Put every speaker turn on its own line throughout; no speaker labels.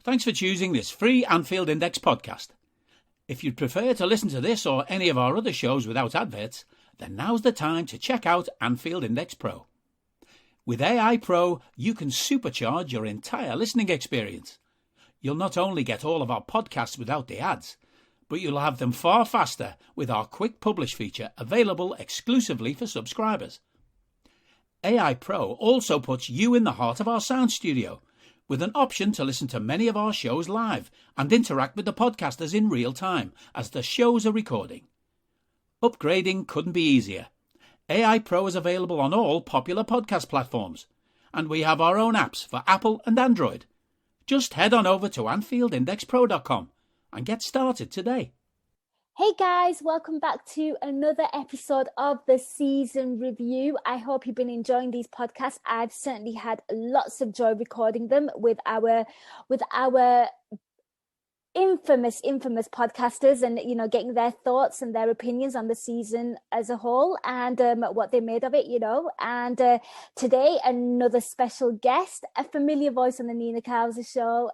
Thanks for choosing this free Anfield Index podcast. If you'd prefer to listen to this or any of our other shows without adverts, then now's the time to check out Anfield Index Pro. With AI Pro, you can supercharge your entire listening experience. You'll not only get all of our podcasts without the ads, but you'll have them far faster with our Quick Publish feature available exclusively for subscribers. AI Pro also puts you in the heart of our sound studio, with an option to listen to many of our shows live and interact with the podcasters in real time as the shows are recording. Upgrading couldn't be easier. AI Pro is available on all popular podcast platforms, and we have our own apps for Apple and Android. Just head on over to AnfieldIndexPro.com and get started today.
Hey guys, welcome back to another episode of the season review. I hope you've been enjoying these podcasts. I've certainly had lots of joy recording them with our infamous podcasters, and getting their thoughts and their opinions on the season as a whole and what they made of it, and today another special guest, a familiar voice on the Nina Kauser show.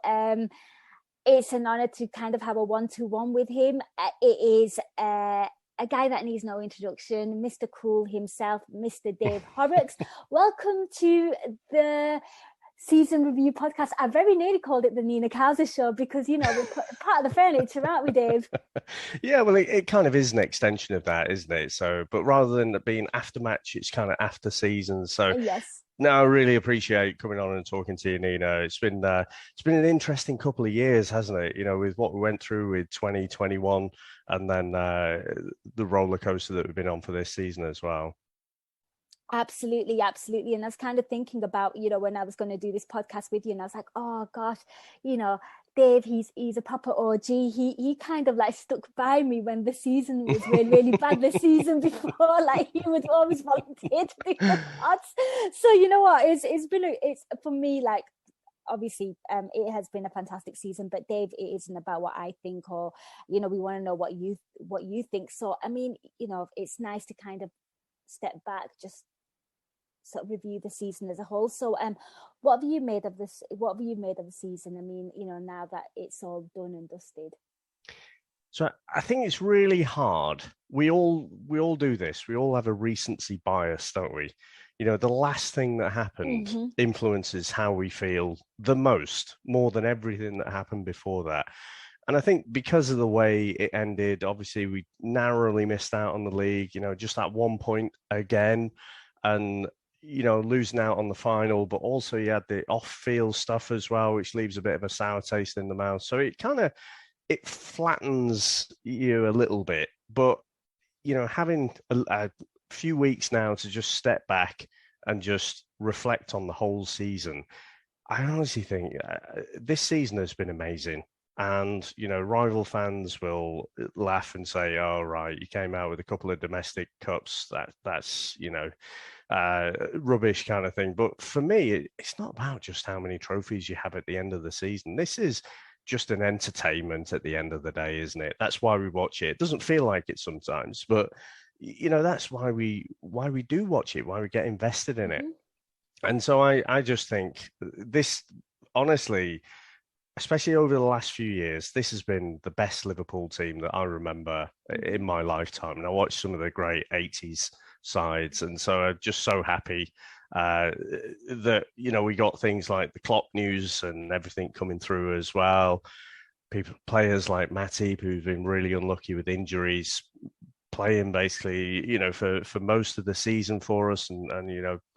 It's an honor to kind of have a one-to-one with him. It is a guy that needs no introduction, Mr. Cool himself, Mr. Dave Horrocks. Welcome to the season review podcast. I very nearly called it the Nina Kauser show because, we're part of the furniture, aren't we, Dave?
Yeah, well, it kind of is an extension of that, isn't it? So, but rather than it being after match, it's kind of after season. So,
yes.
No, I really appreciate coming on and talking to you, Nina. It's been an interesting couple of years, hasn't it? With what we went through with 2021 and then the roller coaster that we've been on for this season as well.
Absolutely. And I was kind of thinking about, when I was going to do this podcast with you, and I was like, oh gosh, Dave, he's a proper OG. He kind of like stuck by me when the season was really, really bad the season before. Like he would always volunteer to do the pods. So you know what? It's for me, like, obviously it has been a fantastic season, but Dave, it isn't about what I think, or we want to know what you think. So I mean, it's nice to kind of step back, just sort of review the season as a whole. So what have you made of this? What have you made of the season? I mean, now that it's all done and dusted.
So I think it's really hard. We all do this. We all have a recency bias, don't we? The last thing that happened influences how we feel the most, more than everything that happened before that. And I think because of the way it ended, obviously we narrowly missed out on the league, just at 1 point again, and losing out on the final, but also you had the off-field stuff as well, which leaves a bit of a sour taste in the mouth. So it flattens you a little bit. But having a few weeks now to just step back and just reflect on the whole season, I honestly think this season has been amazing. And, rival fans will laugh and say, oh, right, you came out with a couple of domestic cups. That's rubbish kind of thing. But for me, it's not about just how many trophies you have at the end of the season. This is just an entertainment at the end of the day, isn't it? That's why we watch it. It doesn't feel like it sometimes, but, that's why we do watch it, why we get invested in it. And so I just think this, honestly, especially over the last few years, this has been the best Liverpool team that I remember in my lifetime. And I watched some of the great 80s sides. And so I'm just so happy that, we got things like the Klopp news and everything coming through as well. Players like Matip, who've been really unlucky with injuries, playing basically, for most of the season for us and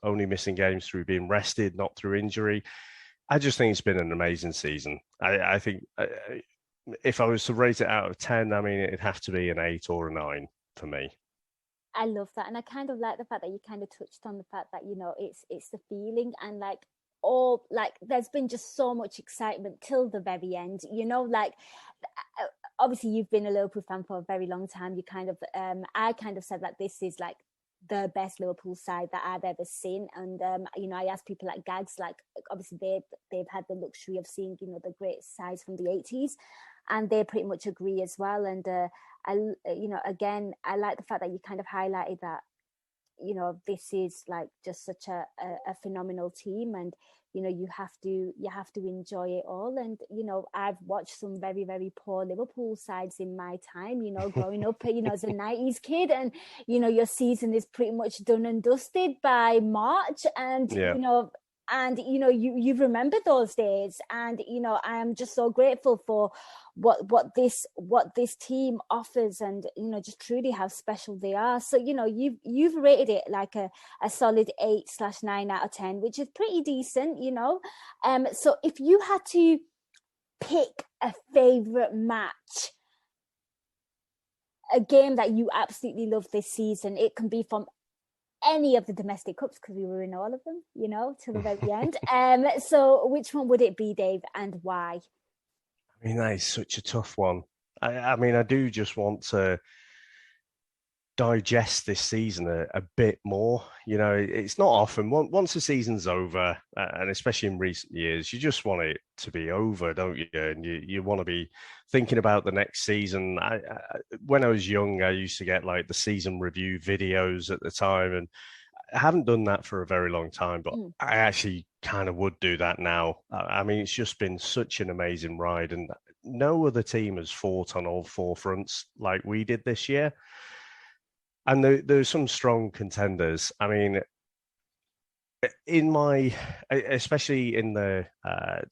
only missing games through being rested, not through injury. I just think it's been an amazing season. I think if I was to rate it out of 10, I mean, it'd have to be an 8 or a 9 for me.
I love that. And I kind of like the fact that you kind of touched on the fact that, it's the feeling, and there's been just so much excitement till the very end, obviously you've been a Liverpool fan for a very long time. You kind of, I kind of said that this is like the best Liverpool side that I've ever seen. And, I asked people like Gags, like obviously they've had the luxury of seeing, the great sides from the 80s, and they pretty much agree as well. And, again, I like the fact that you kind of highlighted that, this is like just such a phenomenal team. And, you have to enjoy it all. And I've watched some very, very poor Liverpool sides in my time, growing up, as a 90s kid, and your season is pretty much done and dusted by March, and you remember those days. And I am just so grateful for what this team offers, and just truly how special they are. So you've rated it like a solid 8/9 out of 10, which is pretty decent. So if you had to pick a favorite match, a game that you absolutely love this season, it can be from any of the domestic cups, because we were in all of them, till the very end. So which one would it be, Dave, and why?
I mean, that is such a tough one. I mean, I do just want to digest this season a bit more. It's not often. Once the season's over, and especially in recent years, you just want it to be over, don't you? And you want to be thinking about the next season. When I was young, I used to get like the season review videos at the time, and I haven't done that for a very long time, but I actually kind of would do that now. I mean, it's just been such an amazing ride, and no other team has fought on all four fronts like we did this year. And there's some strong contenders. I mean, especially in the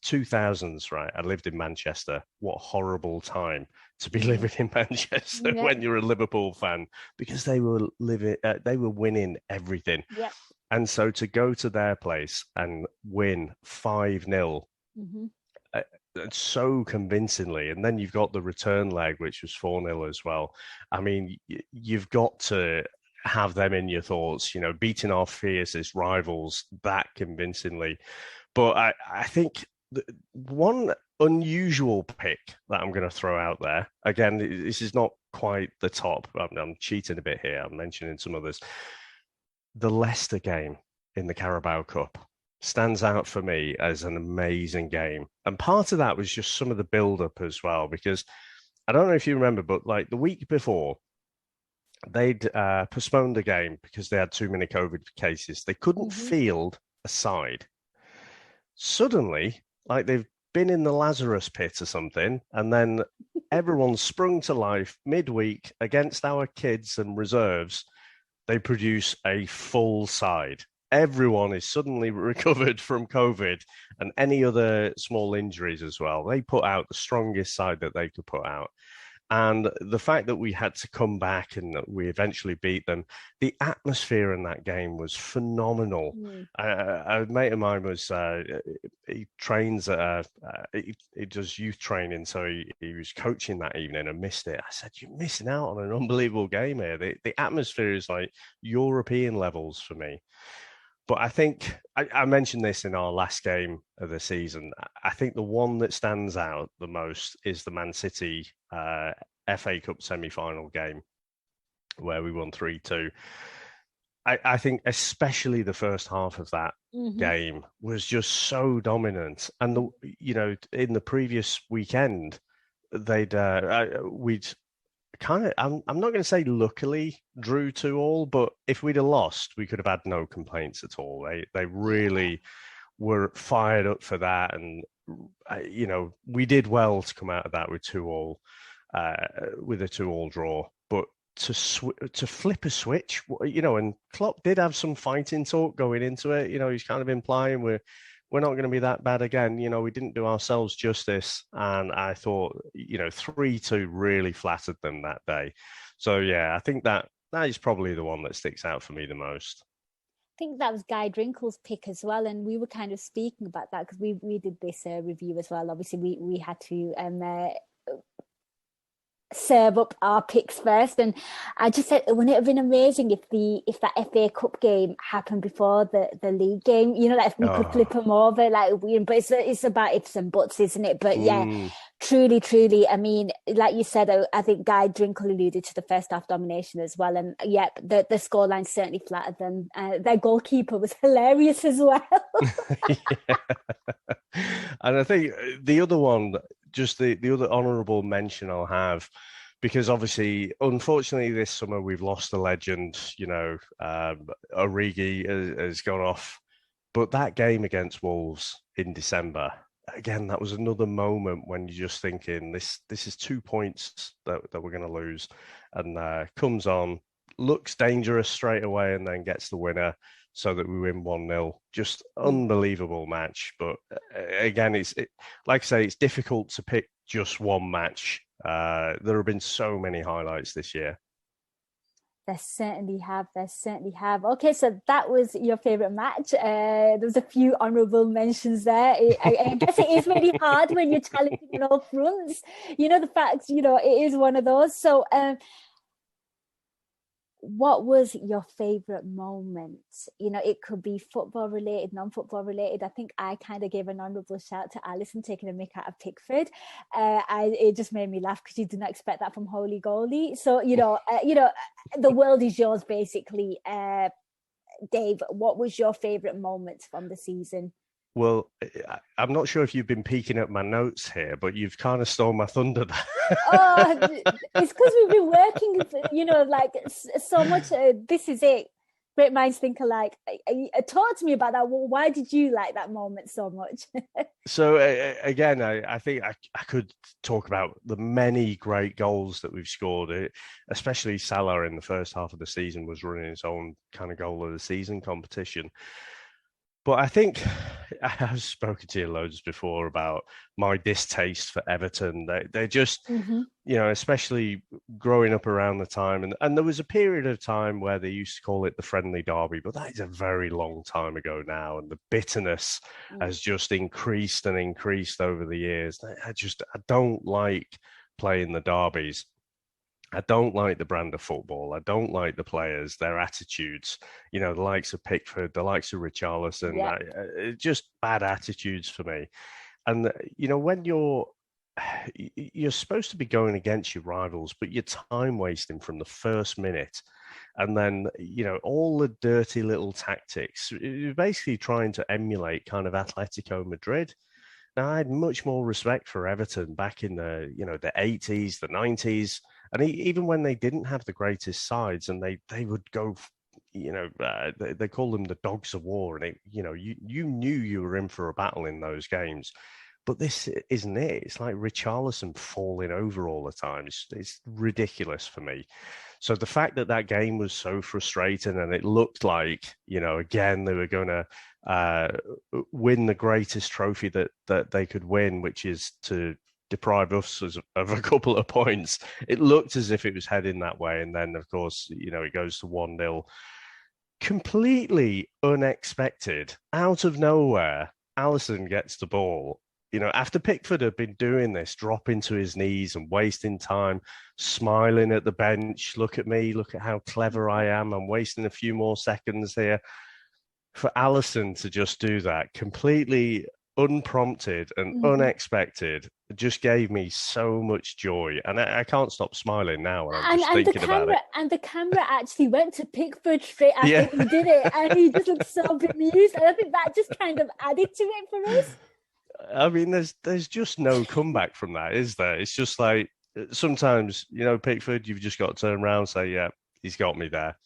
2000s, right? I lived in Manchester. What a horrible time to be living in Manchester when you're a Liverpool fan, because they were winning everything.
Yeah.
And so to go to their place and win 5-0 so convincingly, and then you've got the return leg, which was 4-0 as well. I mean, you've got to have them in your thoughts, beating our fiercest rivals that convincingly. But I think one unusual pick that I'm going to throw out there, again, this is not quite the top. I'm cheating a bit here. I'm mentioning some others. The Leicester game in the Carabao Cup stands out for me as an amazing game. And part of that was just some of the build-up as well, because I don't know if you remember, but like the week before, they'd postponed the game because they had too many COVID cases. They couldn't field a side. Suddenly, like they've been in the Lazarus pit or something, and then everyone sprung to life midweek against our kids and reserves. They produce a full side. Everyone is suddenly recovered from COVID and any other small injuries as well. They put out the strongest side that they could put out. And the fact that we had to come back and we eventually beat them, the atmosphere in that game was phenomenal. A mate of mine was, he trains at, he does youth training, so he was coaching that evening and missed it. I said, you're missing out on an unbelievable game here. The atmosphere is like European levels for me. But I think, I mentioned this in our last game of the season, I think the one that stands out the most is the Man City FA Cup semi-final game, where we won 3-2. I think especially the first half of that game was just so dominant. And, in the previous weekend, we'd kind of, I'm not going to say luckily drew 2-2, but if we'd have lost, we could have had no complaints at all. They really were fired up for that, and we did well to come out of that with 2-2, with a 2-2 draw. But to flip a switch, and Klopp did have some fighting talk going into it. He's kind of implying we're not going to be that bad again. We didn't do ourselves justice. And I thought, 3-2 really flattered them that day. So, yeah, I think that is probably the one that sticks out for me the most.
I think that was Guy Drinkle's pick as well. And we were kind of speaking about that because we did this review as well. Obviously, we had to serve up our picks first, and I just said, wouldn't it have been amazing if that FA Cup game happened before the league game? Like if we could flip them over, but it's about ifs and buts, isn't it? But yeah, truly. I mean, like you said, I think Guy Drinkle alluded to the first half domination as well, and yeah, the scoreline certainly flattered them. Their goalkeeper was hilarious as well.
Yeah. And I think the other one, just the other honourable mention I'll have, because obviously, unfortunately, this summer we've lost a legend. Origi has gone off But that game against Wolves in December, again, that was another moment when you're just thinking, this is 2 points that we're going to lose. And comes on, looks dangerous straight away, and then gets the winner so that we win 1-0. Just unbelievable match. But again, like I say, it's difficult to pick just one match. There have been so many highlights this year.
There certainly have. Okay, so that was your favorite match. There was a few honorable mentions there. I guess it is really hard when you're challenging on all fronts. The fact, it is one of those. So what was your favorite moment? It could be football related, non-football related. I think I kind of gave an honorable shout to Alisson taking a mick out of Pickford. It just made me laugh because you didn't expect that from Holy Goalie. So the world is yours, basically. Dave, what was your favorite moment from the season?
Well, I'm not sure if you've been peeking at my notes here, but you've kind of stole my thunder there.
It's because we've been working, like so much. This is it. Great minds think alike. Talk to me about that. Well, why did you like that moment so much?
So again, I think I could talk about the many great goals that we've scored, especially Salah in the first half of the season was running his own kind of goal of the season competition. But I think I've spoken to you loads before about my distaste for Everton. They're just, especially growing up around the time. And there was a period of time where they used to call it the friendly derby, but that is a very long time ago now. And the bitterness has just increased and increased over the years. I don't like playing the derbies. I don't like the brand of football. I don't like the players, their attitudes, the likes of Pickford, the likes of Richarlison, just bad attitudes for me. And, when you're supposed to be going against your rivals, but you're time wasting from the first minute. And then, all the dirty little tactics, you're basically trying to emulate kind of Atletico Madrid. Now, I had much more respect for Everton back in the 80s, the 90s. And even when they didn't have the greatest sides, and they would go, they call them the dogs of war, and you knew you were in for a battle in those games. But this isn't it. It's like Richarlison falling over all the time. It's ridiculous for me. So the fact that game was so frustrating, and it looked like, again, they were going to win the greatest trophy that they could win, which is to deprive us of a couple of points. It looked as if it was heading that way. And then, of course, it goes to 1-0. Completely unexpected. Out of nowhere, Alisson gets the ball. After Pickford had been doing this, dropping to his knees and wasting time, smiling at the bench. Look at me. Look at how clever I am. I'm wasting a few more seconds here. For Alisson to just do that completely unprompted and unexpected just gave me so much joy, and I can't stop smiling now when I'm just thinking about it.
And the camera actually went to Pickford straight after he did it, and he just looked so bemused, and I think that just kind of added to it for us.
I mean, there's just no comeback from that, is there? It's just like sometimes, Pickford, you've just got to turn around and say, yeah, he's got me there.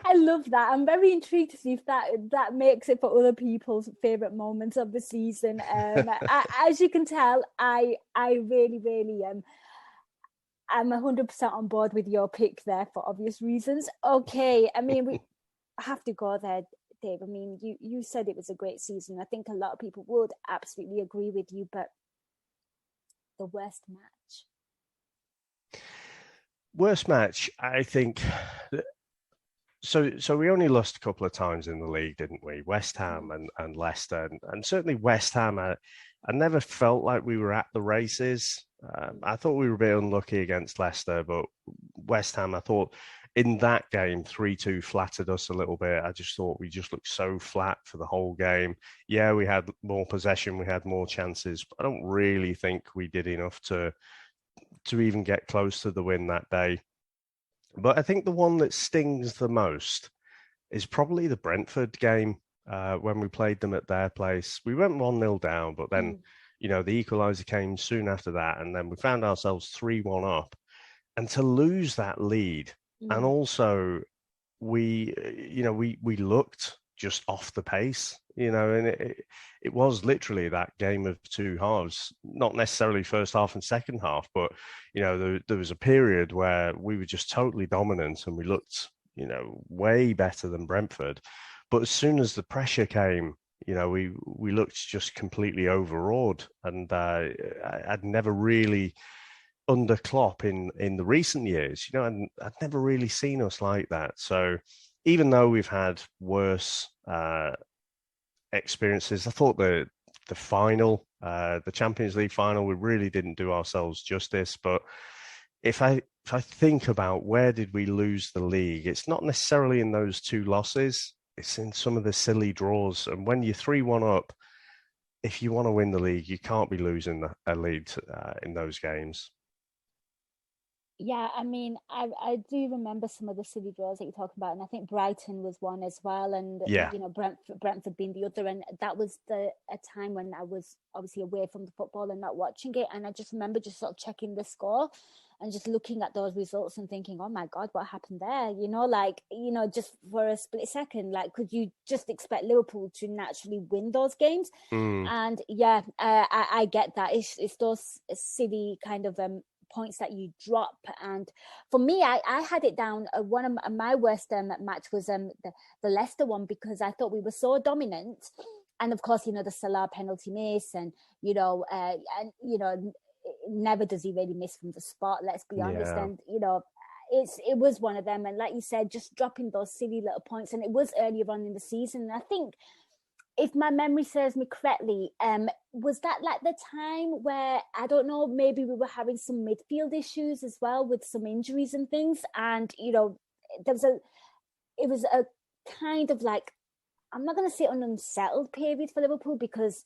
I love that. I'm very intrigued to see if that makes it for other people's favorite moments of the season. As you can tell, I really, really am. I'm 100% on board with your pick there for obvious reasons. Okay, I mean, we have to go there, Dave. I mean, you said it was a great season. I think a lot of people would absolutely agree with you, but the worst match?
Worst match, I think. So we only lost a couple of times in the league, didn't we? West Ham and Leicester. And certainly West Ham, I never felt like we were at the races. I thought we were a bit unlucky against Leicester, but West Ham, I thought in that game, 3-2 flattered us a little bit. I just thought we just looked so flat for the whole game. Yeah, we had more possession, we had more chances, but I don't really think we did enough to even get close to the win that day. But I think the one that stings the most is probably the Brentford game when we played them at their place. We went 1-0 down, but then, the equaliser came soon after that. And then we found ourselves 3-1 up. And to lose that lead and also we looked just off the pace, and it was literally that game of two halves, not necessarily first half and second half, but there was a period where we were just totally dominant and we looked way better than Brentford. But as soon as the pressure came, we looked just completely overawed, and I'd never really, under Klopp in the recent years, I'd never really seen us like that. So even though we've had worse experiences, I thought the final, the Champions League final, we really didn't do ourselves justice. But if I think about where did we lose the league, it's not necessarily in those two losses. It's in some of the silly draws. And when you're 3-1 up, if you want to win the league, you can't be losing a lead in those games.
Yeah, I mean, I do remember some of the silly draws that you're talking about, and I think Brighton was one as well, and
yeah,
Brentford being the other, and that was a time when I was obviously away from the football and not watching it, and I just remember just sort of checking the score and just looking at those results and thinking, oh my God, what happened there? Just for a split second, like, could you just expect Liverpool to naturally win those games? And yeah, I get that. It's those silly kind of points that you drop. And for me, I had it down. One of my worst match was the Leicester one, because I thought we were so dominant. And of course, the Salah penalty miss, and never does he really miss from the spot, let's be honest. And it was one of them, and like you said, just dropping those silly little points. And it was earlier on in the season, and I think, if my memory serves me correctly, was that like the time where, I don't know, maybe we were having some midfield issues as well with some injuries and things, and it was a kind of like, I'm not going to say an unsettled period for Liverpool, because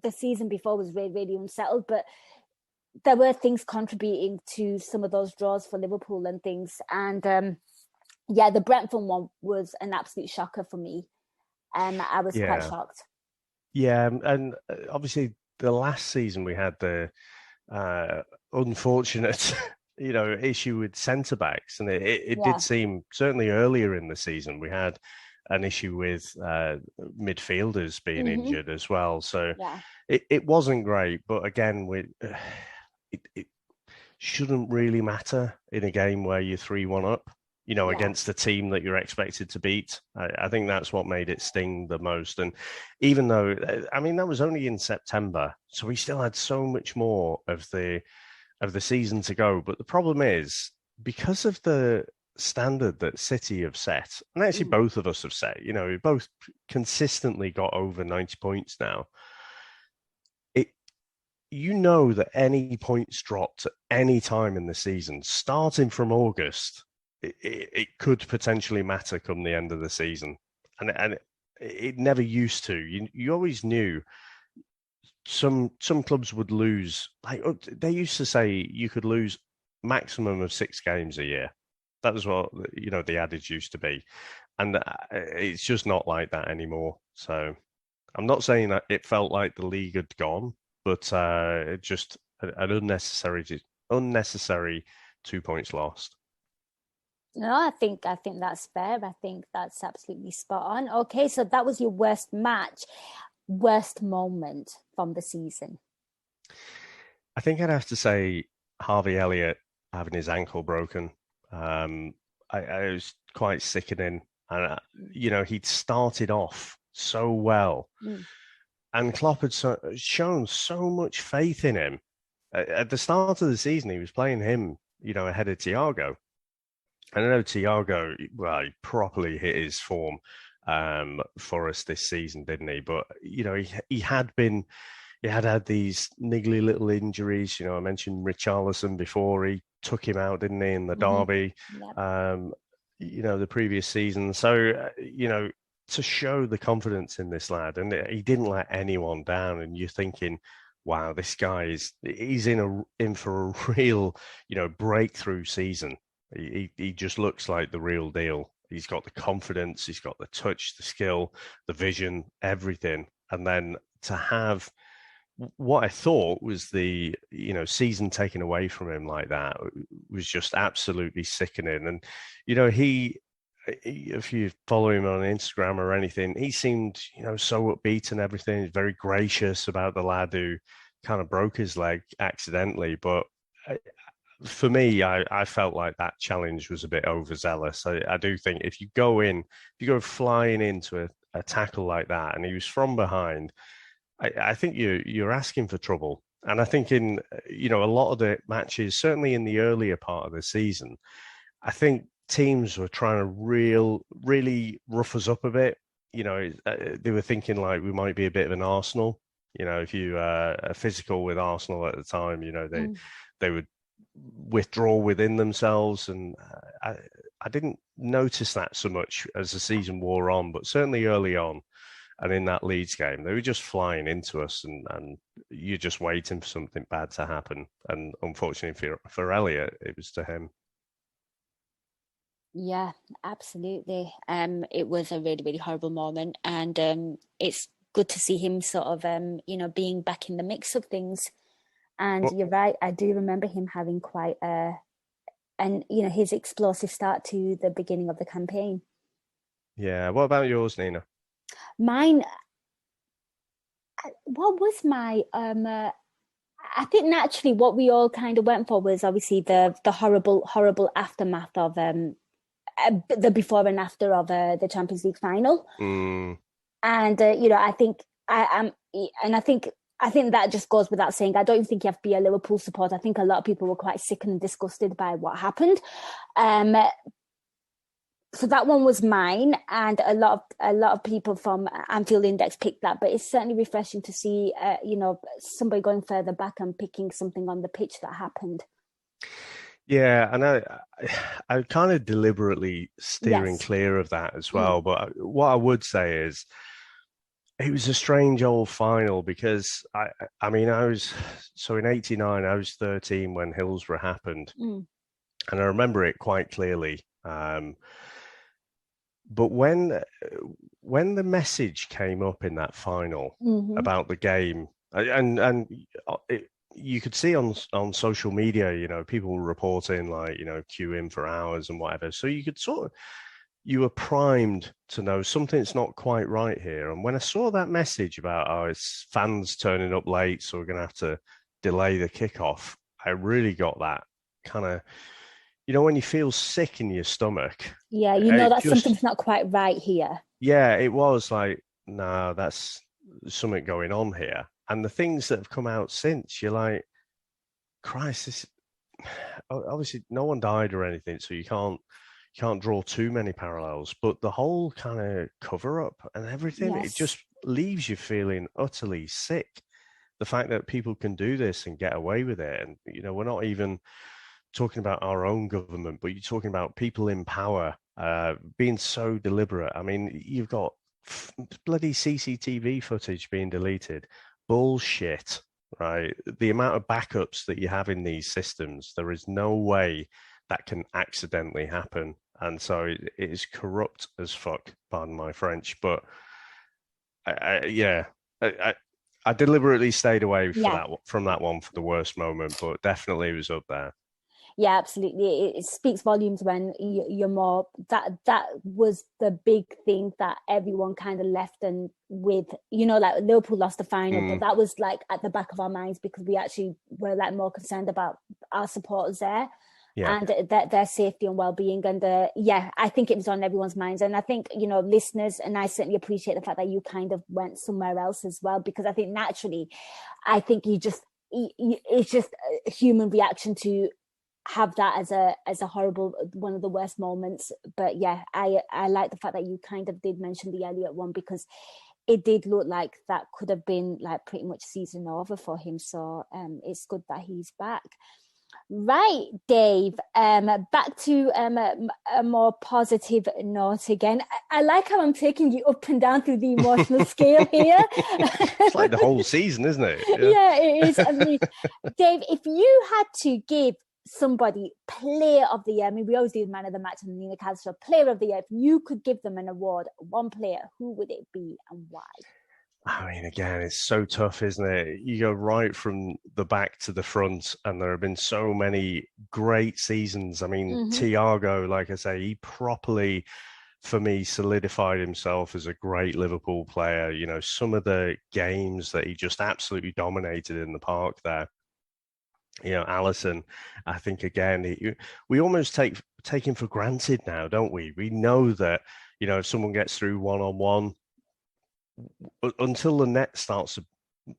the season before was really, really unsettled, but there were things contributing to some of those draws for Liverpool and things. And the Brentford one was an absolute shocker for me. I was quite shocked.
Yeah, and obviously the last season we had the unfortunate, issue with centre backs, and it did seem, certainly earlier in the season, we had an issue with midfielders being injured as well. So it wasn't great, but again, it shouldn't really matter in a game where you're 3-1 up. Against the team that you're expected to beat. I think that's what made it sting the most. And even though, that was only in September, so we still had so much more of the season to go. But the problem is, because of the standard that City have set, and actually both of us have set, we both consistently got over 90 points now. That any points dropped at any time in the season, starting from August, it could potentially matter come the end of the season, and it never used to. You always knew some clubs would lose. Like, they used to say you could lose maximum of 6 games a year. That was what the adage used to be, and it's just not like that anymore. So I'm not saying that it felt like the league had gone, but just an unnecessary 2 points lost.
No, I think that's fair. I think that's absolutely spot on. Okay, so that was your worst match. Worst moment from the season?
I think I'd have to say Harvey Elliott having his ankle broken. I was quite sickening. And, he'd started off so well. And Klopp had shown so much faith in him. At the start of the season, he was playing him, ahead of Thiago. And I know Thiago, he properly hit his form for us this season, didn't he? But, he had had these niggly little injuries. I mentioned Richarlison before. He took him out, didn't he, in the derby, the previous season. So, to show the confidence in this lad, and he didn't let anyone down. And you're thinking, wow, this guy he's in for a real, breakthrough season. He just looks like the real deal. He's got the confidence, he's got the touch, the skill, the vision, everything. And then to have what I thought was the season taken away from him like that was just absolutely sickening. And he if you follow him on Instagram or anything, he seemed, so upbeat and everything. He's very gracious about the lad who kind of broke his leg accidentally. But for me, I felt like that challenge was a bit overzealous. I do think if you go flying into a tackle like that, and he was from behind, I think you're asking for trouble. And I think in a lot of the matches, certainly in the earlier part of the season, I think teams were trying to really rough us up a bit. They were thinking like we might be a bit of an Arsenal. If you are physical with Arsenal at the time, they would withdraw within themselves, and I didn't notice that so much as the season wore on, but certainly early on. And in that Leeds game, they were just flying into us, and you're just waiting for something bad to happen. And unfortunately for Elliot, it was to him.
Yeah, absolutely. It was a really, really horrible moment, and it's good to see him sort of, being back in the mix of things. And you're right, I do remember him having quite his explosive start to the beginning of the campaign.
Yeah. What about yours, Nina?
Mine, what was my I think naturally what we all kind of went for was obviously the horrible aftermath of the before and after of the Champions League final. And I think I think that just goes without saying. I don't even think you have to be a Liverpool supporter. I think a lot of people were quite sickened and disgusted by what happened. So that one was mine, and a lot of people from Anfield Index picked that. But it's certainly refreshing to see, somebody going further back and picking something on the pitch that happened.
Yeah, and I kind of deliberately steering clear of that as well. But what I would say is, it was a strange old final because I mean, I was in '89. I was 13 when Hillsborough happened, and I remember it quite clearly. But when the message came up in that final about the game, and you could see on social media, people reporting like, queue in for hours and whatever. So you could you were primed to know something's not quite right here. And when I saw that message about, it's fans turning up late, so we're going to have to delay the kickoff, I really got that kind of, when you feel sick in your stomach.
Yeah, that something's not quite right here.
Yeah, it was like, no, that's something going on here. And the things that have come out since, you're like, Christ, this obviously no one died or anything, so you can't draw too many parallels. But the whole kind of cover up and everything, it just leaves you feeling utterly sick. The fact that people can do this and get away with it, and we're not even talking about our own government, but you're talking about people in power being so deliberate. I mean, you've got bloody CCTV footage being deleted. Bullshit, right? The amount of backups that you have in these systems, there is no way that can accidentally happen. And so it is corrupt as fuck, pardon my French. But I deliberately stayed away from that one for the worst moment, but definitely it was up there.
Yeah, absolutely. It speaks volumes when you're more, that was the big thing that everyone kind of left and with, like Liverpool lost the final, but that was like at the back of our minds because we actually were like more concerned about our supporters there and their safety and well-being. And I think it was on everyone's minds. And I think, listeners, and I certainly appreciate the fact that you kind of went somewhere else as well, because I think naturally, I think it's just a human reaction to have that as a horrible, one of the worst moments. But I like the fact that you kind of did mention the Elliot one, because it did look like that could have been like pretty much season over for him. So it's good that he's back. Right, Dave, back to a more positive note again. I like how I'm taking you up and down through the emotional scale here.
It's like the whole season, isn't it?
Yeah, it is. I mean, Dave, if you had to give somebody player of the year, I mean, we always do man of the match and Nina Kauser, player of the year, if you could give them an award, one player, who would it be and why?
I mean, again, it's so tough, isn't it? You go right from the back to the front, and there have been so many great seasons. I mean, Thiago, like I say, he properly, for me, solidified himself as a great Liverpool player. You know, some of the games that he just absolutely dominated in the park there. You know, Allison, I think again, we almost take him for granted now, don't we? We know that, you know, if someone gets through one-on-one, until the net starts to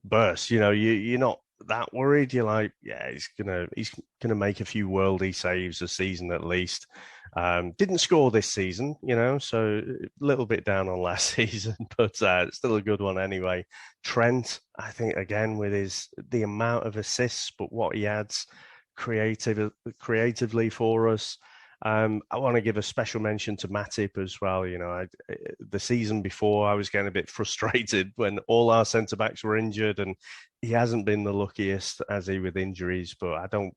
burst, you know, you're not that worried. You're like, yeah, he's gonna make a few worldy saves a season at least. Didn't score this season, you know, so a little bit down on last season, but still a good one anyway. Trent, I think again with the amount of assists, but what he adds creatively for us. I want to give a special mention to Matip as well. You know, the season before, I was getting a bit frustrated when all our centre backs were injured, and he hasn't been the luckiest, has he, with injuries. But I don't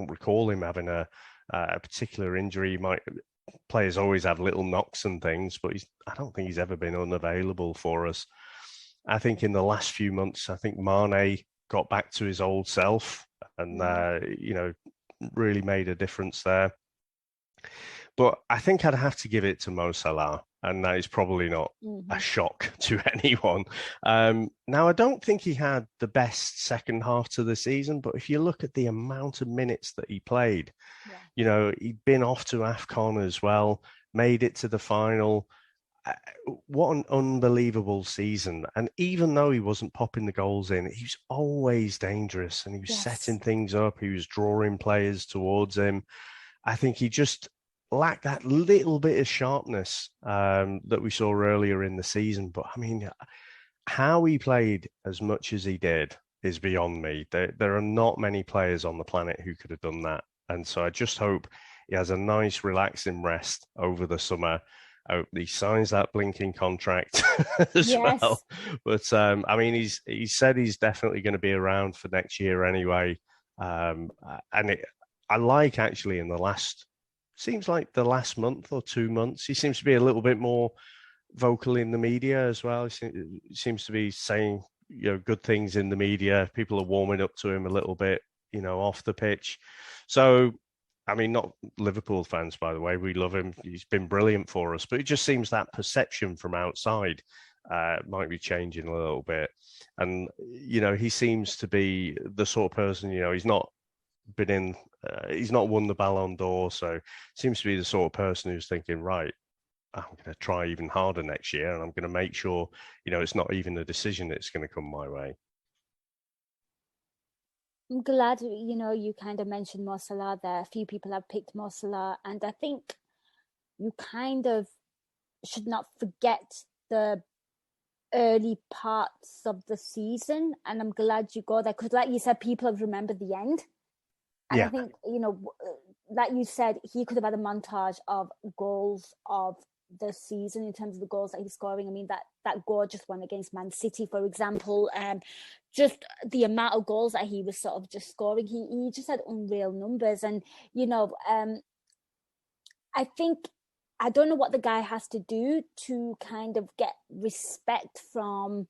recall him having a particular injury. Players always have little knocks and things, but I don't think he's ever been unavailable for us. I think in the last few months, I think Mane got back to his old self, and you know, really made a difference there. But I think I'd have to give it to Mo Salah, and that is probably not a shock to anyone. Now, I don't think he had the best second half to the season, but if you look at the amount of minutes that he played, you know, he'd been off to AFCON as well, made it to the final. What an unbelievable season. And even though he wasn't popping the goals in, he was always dangerous, and he was setting things up. He was drawing players towards him. I think he just lacked that little bit of sharpness that we saw earlier in the season. But I mean, how he played as much as he did is beyond me. There are not many players on the planet who could have done that. And so I just hope he has a nice, relaxing rest over the summer. I hope he signs that blinking contract as well. But I mean, he said he's definitely going to be around for next year anyway. And I like actually in seems like the last month or 2 months, he seems to be a little bit more vocal in the media as well. He seems to be saying, you know, good things in the media. People are warming up to him a little bit, you know, off the pitch. So, I mean, not Liverpool fans, by the way, we love him. He's been brilliant for us, but it just seems that perception from outside might be changing a little bit. And, you know, he seems to be the sort of person, you know, he's not won the Ballon d'Or, so seems to be the sort of person who's thinking, right, I'm going to try even harder next year, and I'm going to make sure, you know, it's not even a decision that's going to come my way.
I'm glad, you know, you kind of mentioned Mo Salah there. A few people have picked Mo Salah, and I think you kind of should not forget the early parts of the season, and I'm glad you go there because, like you said, people have remembered the end. And I think, you know, like you said, he could have had a montage of goals of the season in terms of the goals that he's scoring. I mean, that gorgeous one against Man City, for example, just the amount of goals that he was sort of just scoring. He just had unreal numbers. And, you know, I think, I don't know what the guy has to do to kind of get respect from,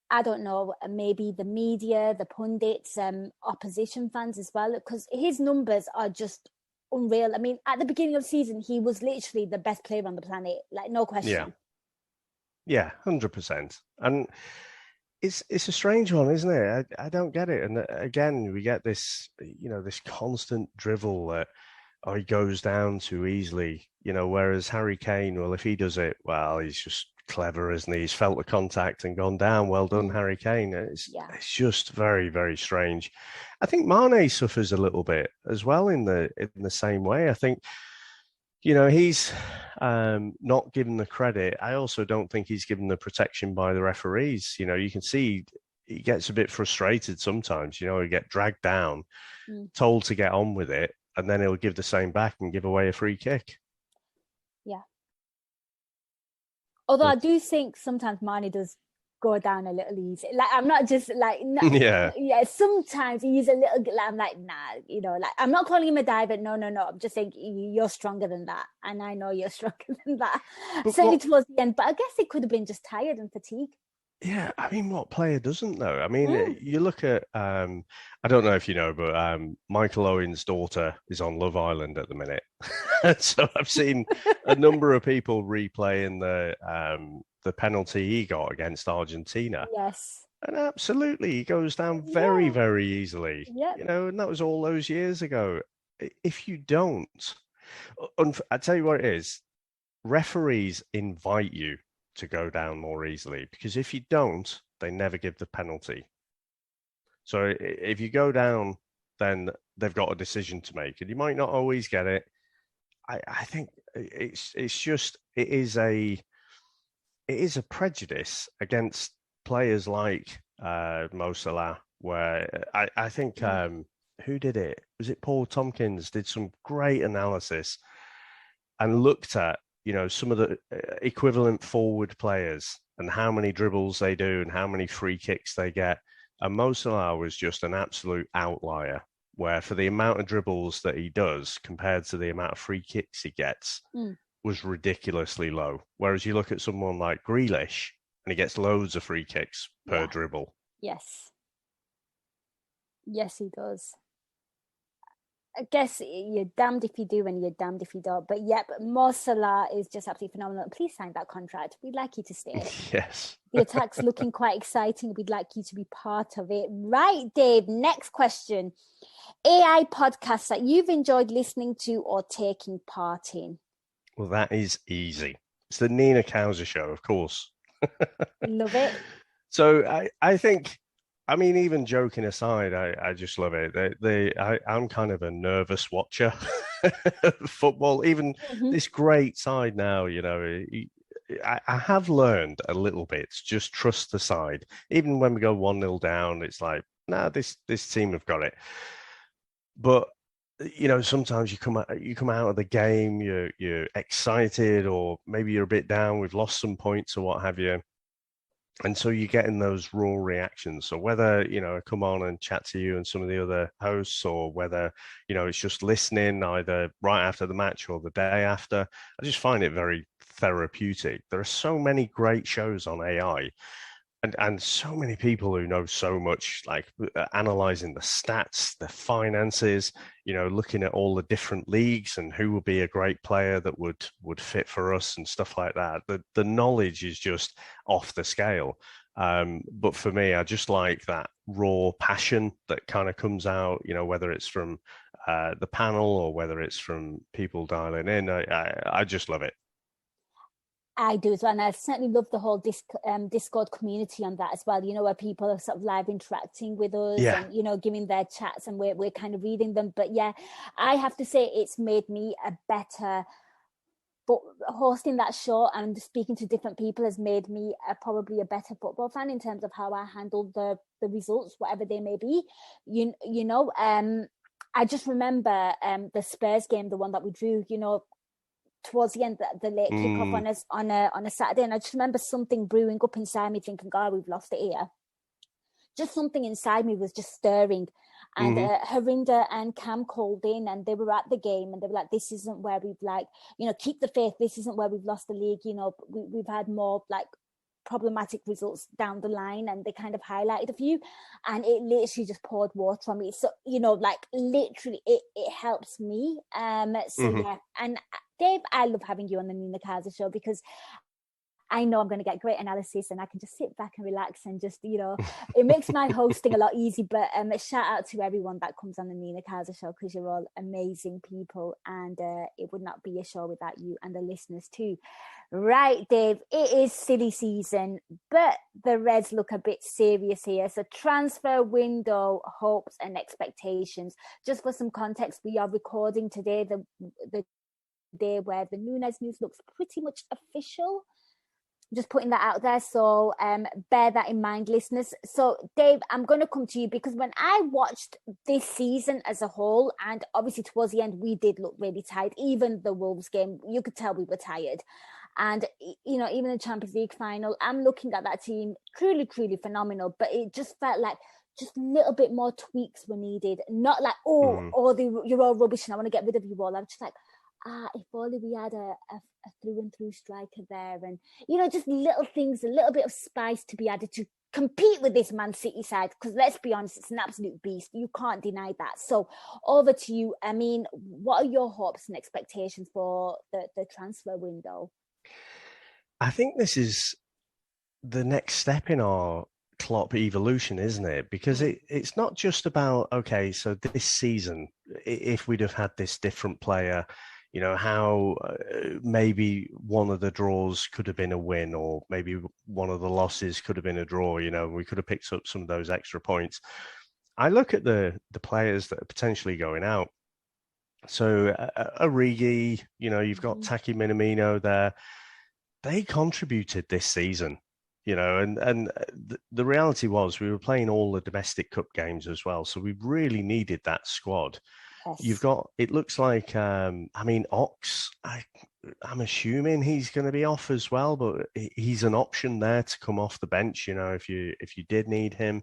I don't know, maybe the media, the pundits, opposition fans as well, because his numbers are just unreal. I mean, at the beginning of the season, he was literally the best player on the planet, like no question.
Yeah, 100%. And it's a strange one, isn't it? I don't get it. And again, we get this, you know, this constant drivel that he goes down too easily, you know, whereas Harry Kane, well, if he does it, well, he's just clever, isn't he? He's felt the contact and gone down. Well done, Harry Kane. It's just very, very strange. I think Mane suffers a little bit as well in the same way. I think, you know, he's not given the credit. I also don't think he's given the protection by the referees. You know, you can see he gets a bit frustrated sometimes. You know, he get dragged down, told to get on with it, and then he'll give the same back and give away a free kick.
Yeah. Although I do think sometimes Mane does go down a little easy. Like, I'm not just like, yeah, sometimes he's a little, like, I'm like, nah, you know, like, I'm not calling him a diver. No. I'm just saying you're stronger than that. And I know you're stronger than that. Certainly towards the end. But I guess it could have been just tired and fatigued.
Yeah, I mean, what player doesn't though? I mean, you look at I don't know if you know, but Michael Owen's daughter is on Love Island at the minute. So I've seen a number of people replaying the penalty he got against Argentina.
Yes.
And absolutely, he goes down very,
Yeah.
very easily.
Yep.
You know, and that was all those years ago. If you don't, I tell you what it is, referees invite you to go down more easily because if you don't, they never give the penalty. So if you go down, then they've got a decision to make, and you might not always get it. I think it's just it is a prejudice against players like Mo Salah, where I think who did it? Was it Paul Tompkins? Did some great analysis and looked at some of the equivalent forward players and how many dribbles they do and how many free kicks they get. And Mo Salah was just an absolute outlier, where for the amount of dribbles that he does compared to the amount of free kicks he gets was ridiculously low. Whereas you look at someone like Grealish and he gets loads of free kicks per dribble.
Yes. Yes, he does. I guess you're damned if you do and you're damned if you don't. But yep, Mo Salah is just absolutely phenomenal. Please sign that contract. We'd like you to stay.
Yes.
The attack's looking quite exciting. We'd like you to be part of it. Right, Dave, next question. AI podcasts that you've enjoyed listening to or taking part in?
Well, that is easy. It's the Nina Kauser show, of course.
Love it.
So I think, I mean, even joking aside, I just love it. I'm kind of a nervous watcher of football. Even this great side now, I have learned a little bit to just trust the side. Even when we go 1-0 down, it's like, nah, this team have got it. But sometimes you come out of the game, you're excited, or maybe you're a bit down. We've lost some points or what have you. And so you're getting those raw reactions. So whether, I come on and chat to you and some of the other hosts, or whether, it's just listening either right after the match or the day after, I just find it very therapeutic. There are so many great shows on AI and so many people who know so much, like analyzing the stats, the finances, looking at all the different leagues and who would be a great player that would fit for us and stuff like that. The knowledge is just off the scale. But for me, I just like that raw passion that kind of comes out, whether it's from the panel or whether it's from people dialing in. I just love it.
I do as well, and I certainly love the whole Discord community on that as well. Where people are sort of live interacting with us, and giving their chats, and we're kind of reading them. But yeah, I have to say it's made me a better. But hosting that show and speaking to different people has made me probably a better football fan in terms of how I handle the results, whatever they may be. I just remember the Spurs game, the one that we drew. Towards the end, the late kickoff on a Saturday, and I just remember something brewing up inside me, thinking, "God, we've lost it here." Just something inside me was just stirring, and Harinder and Cam called in, and they were at the game, and they were like, "This isn't where we've keep the faith. This isn't where we've lost the league. We've had more problematic results down the line," and they kind of highlighted a few, and it literally just poured water on me. So literally, it helps me. Yeah, and Dave, I love having you on the Nina Kauser show because I know I'm going to get great analysis, and I can just sit back and relax and just, it makes my hosting a lot easy. But shout out to everyone that comes on the Nina Kauser show, because you're all amazing people, and it would not be a show without you and the listeners too. Right, Dave, it is silly season, but the Reds look a bit serious here. So transfer window hopes and expectations. Just for some context, we are recording today the day where the Nunes news looks pretty much official. Just putting that out there, so bear that in mind, listeners. So Dave, I'm going to come to you, because when I watched this season as a whole, and obviously towards the end we did look really tired, even the Wolves game, you could tell we were tired. And even the Champions League final, I'm looking at that team, truly phenomenal, but it just felt like just a little bit more tweaks were needed. Not like, you're all rubbish and I want to get rid of you all. I'm just like, if only we had a through and through striker there, and just little things, a little bit of spice to be added to compete with this Man City side, because let's be honest, it's an absolute beast. You can't deny that. So over to you. I mean, what are your hopes and expectations for the transfer window?
I think this is the next step in our Klopp evolution, isn't it? Because it's not just about, okay, so this season, if we'd have had this different player, how maybe one of the draws could have been a win, or maybe one of the losses could have been a draw, we could have picked up some of those extra points. I look at the players that are potentially going out. So Origi, you've got Taki Minamino there. They contributed this season, and the reality was we were playing all the domestic cup games as well. So we really needed that squad. Yes. You've got, it looks like, Ox, I'm assuming he's going to be off as well, but he's an option there to come off the bench, if you did need him.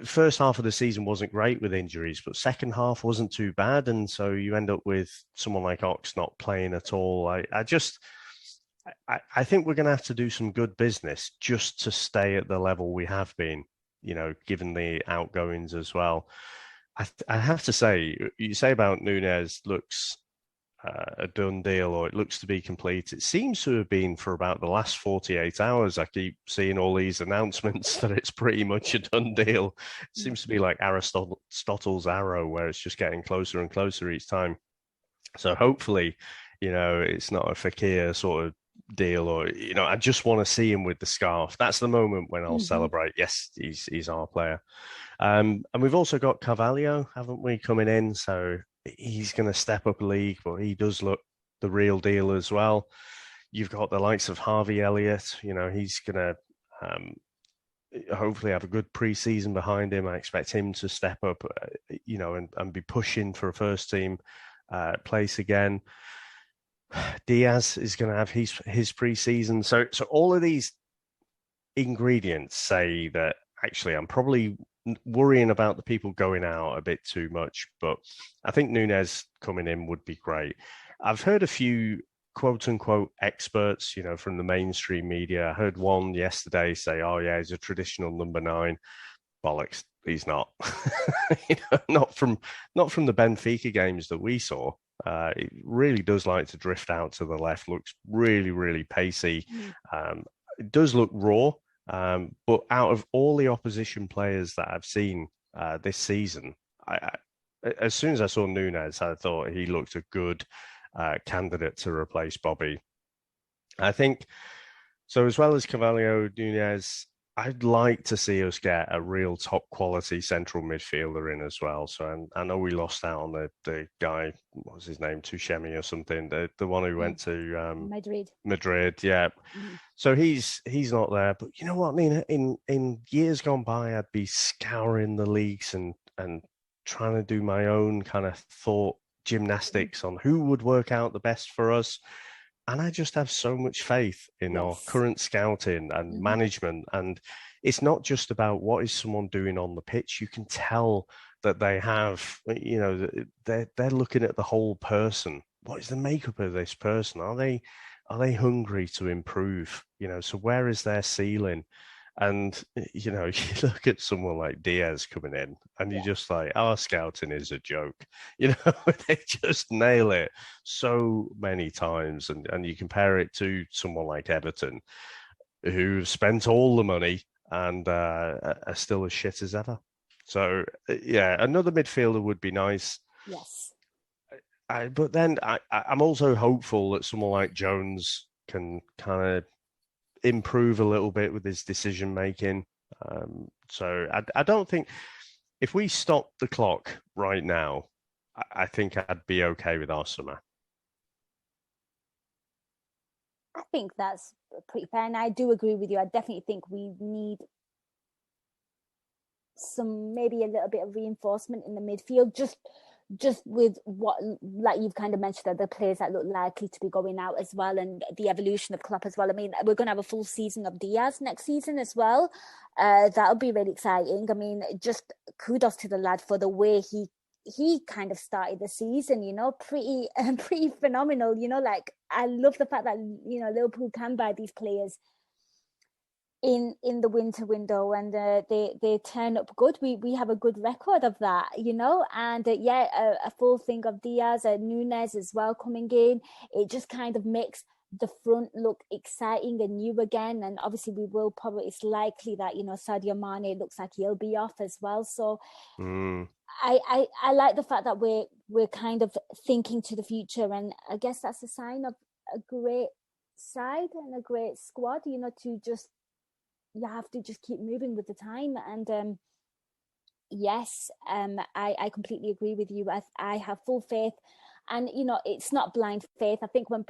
First half of the season wasn't great with injuries, but second half wasn't too bad. And so you end up with someone like Ox not playing at all. I think we're going to have to do some good business just to stay at the level we have been, given the outgoings as well. I have to say, you say about Nunez looks a done deal, or it looks to be complete. It seems to have been for about the last 48 hours. I keep seeing all these announcements that it's pretty much a done deal. It seems to be like Aristotle's arrow, where it's just getting closer and closer each time. So hopefully, it's not a fakir sort of deal, or I just want to see him with the scarf. That's the moment when I'll celebrate. Yes, he's our player. And we've also got Carvalho, haven't we, coming in? So he's going to step up a league, but he does look the real deal as well. You've got the likes of Harvey Elliott. He's going to hopefully have a good pre-season behind him. I expect him to step up, and be pushing for a first team place again. Diaz is going to have his pre-season. So all of these ingredients say that actually I'm probably worrying about the people going out a bit too much, but I think Nunez coming in would be great. I've heard a few quote unquote experts, from the mainstream media. I heard one yesterday say, oh yeah, he's a traditional number 9. Bollocks, he's not. Not from the Benfica games that we saw. It really does like to drift out to the left, looks really, really pacey. It does look raw. But out of all the opposition players that I've seen this season, as soon as I saw Nunez, I thought he looked a good candidate to replace Bobby. I think so. As well as Carvalho, Nunez, I'd like to see us get a real top quality central midfielder in as well. So I know we lost out on the guy, what was his name, Tuchemi or something, the one who went to Madrid, yeah. So he's not there. But you know what, Nina? In years gone by, I'd be scouring the leagues and trying to do my own kind of thought gymnastics on who would work out the best for us. And I just have so much faith in our current scouting and management. And it's not just about what is someone doing on the pitch. You can tell that they have, they're looking at the whole person. What is the makeup of this person? Are they hungry to improve? So where is their ceiling? And, you look at someone like Diaz coming in and you're just like, our scouting is a joke. They just nail it so many times. And you compare it to someone like Everton, who've spent all the money and are still as shit as ever. So, yeah, another midfielder would be nice.
Yes.
But then I'm also hopeful that someone like Jones can kind of improve a little bit with his decision making. So I don't think, if we stop the clock right now, I think I'd be okay with our summer.
I think that's pretty fair, and I do agree with you. I definitely think we need maybe a little bit of reinforcement in the midfield, just with what, like you've kind of mentioned, the players that look likely to be going out as well, and the evolution of Klopp as well. I mean, we're going to have a full season of Diaz next season as well. That'll be really exciting. I mean, just kudos to the lad for the way he he kind of started the season, pretty phenomenal. Like, I love the fact that Liverpool can buy these players in the winter window, and they turn up good. We have a good record of that, and a full thing of Diaz and Nunes as well coming in. It just kind of makes the front look exciting and new again. And obviously it's likely that Sadio Mane looks like he'll be off as well. So I like the fact that we're kind of thinking to the future, and I guess that's a sign of a great side and a great squad. You have to just keep moving with the time. And I completely agree with you. I have full faith. And, it's not blind faith. I think when,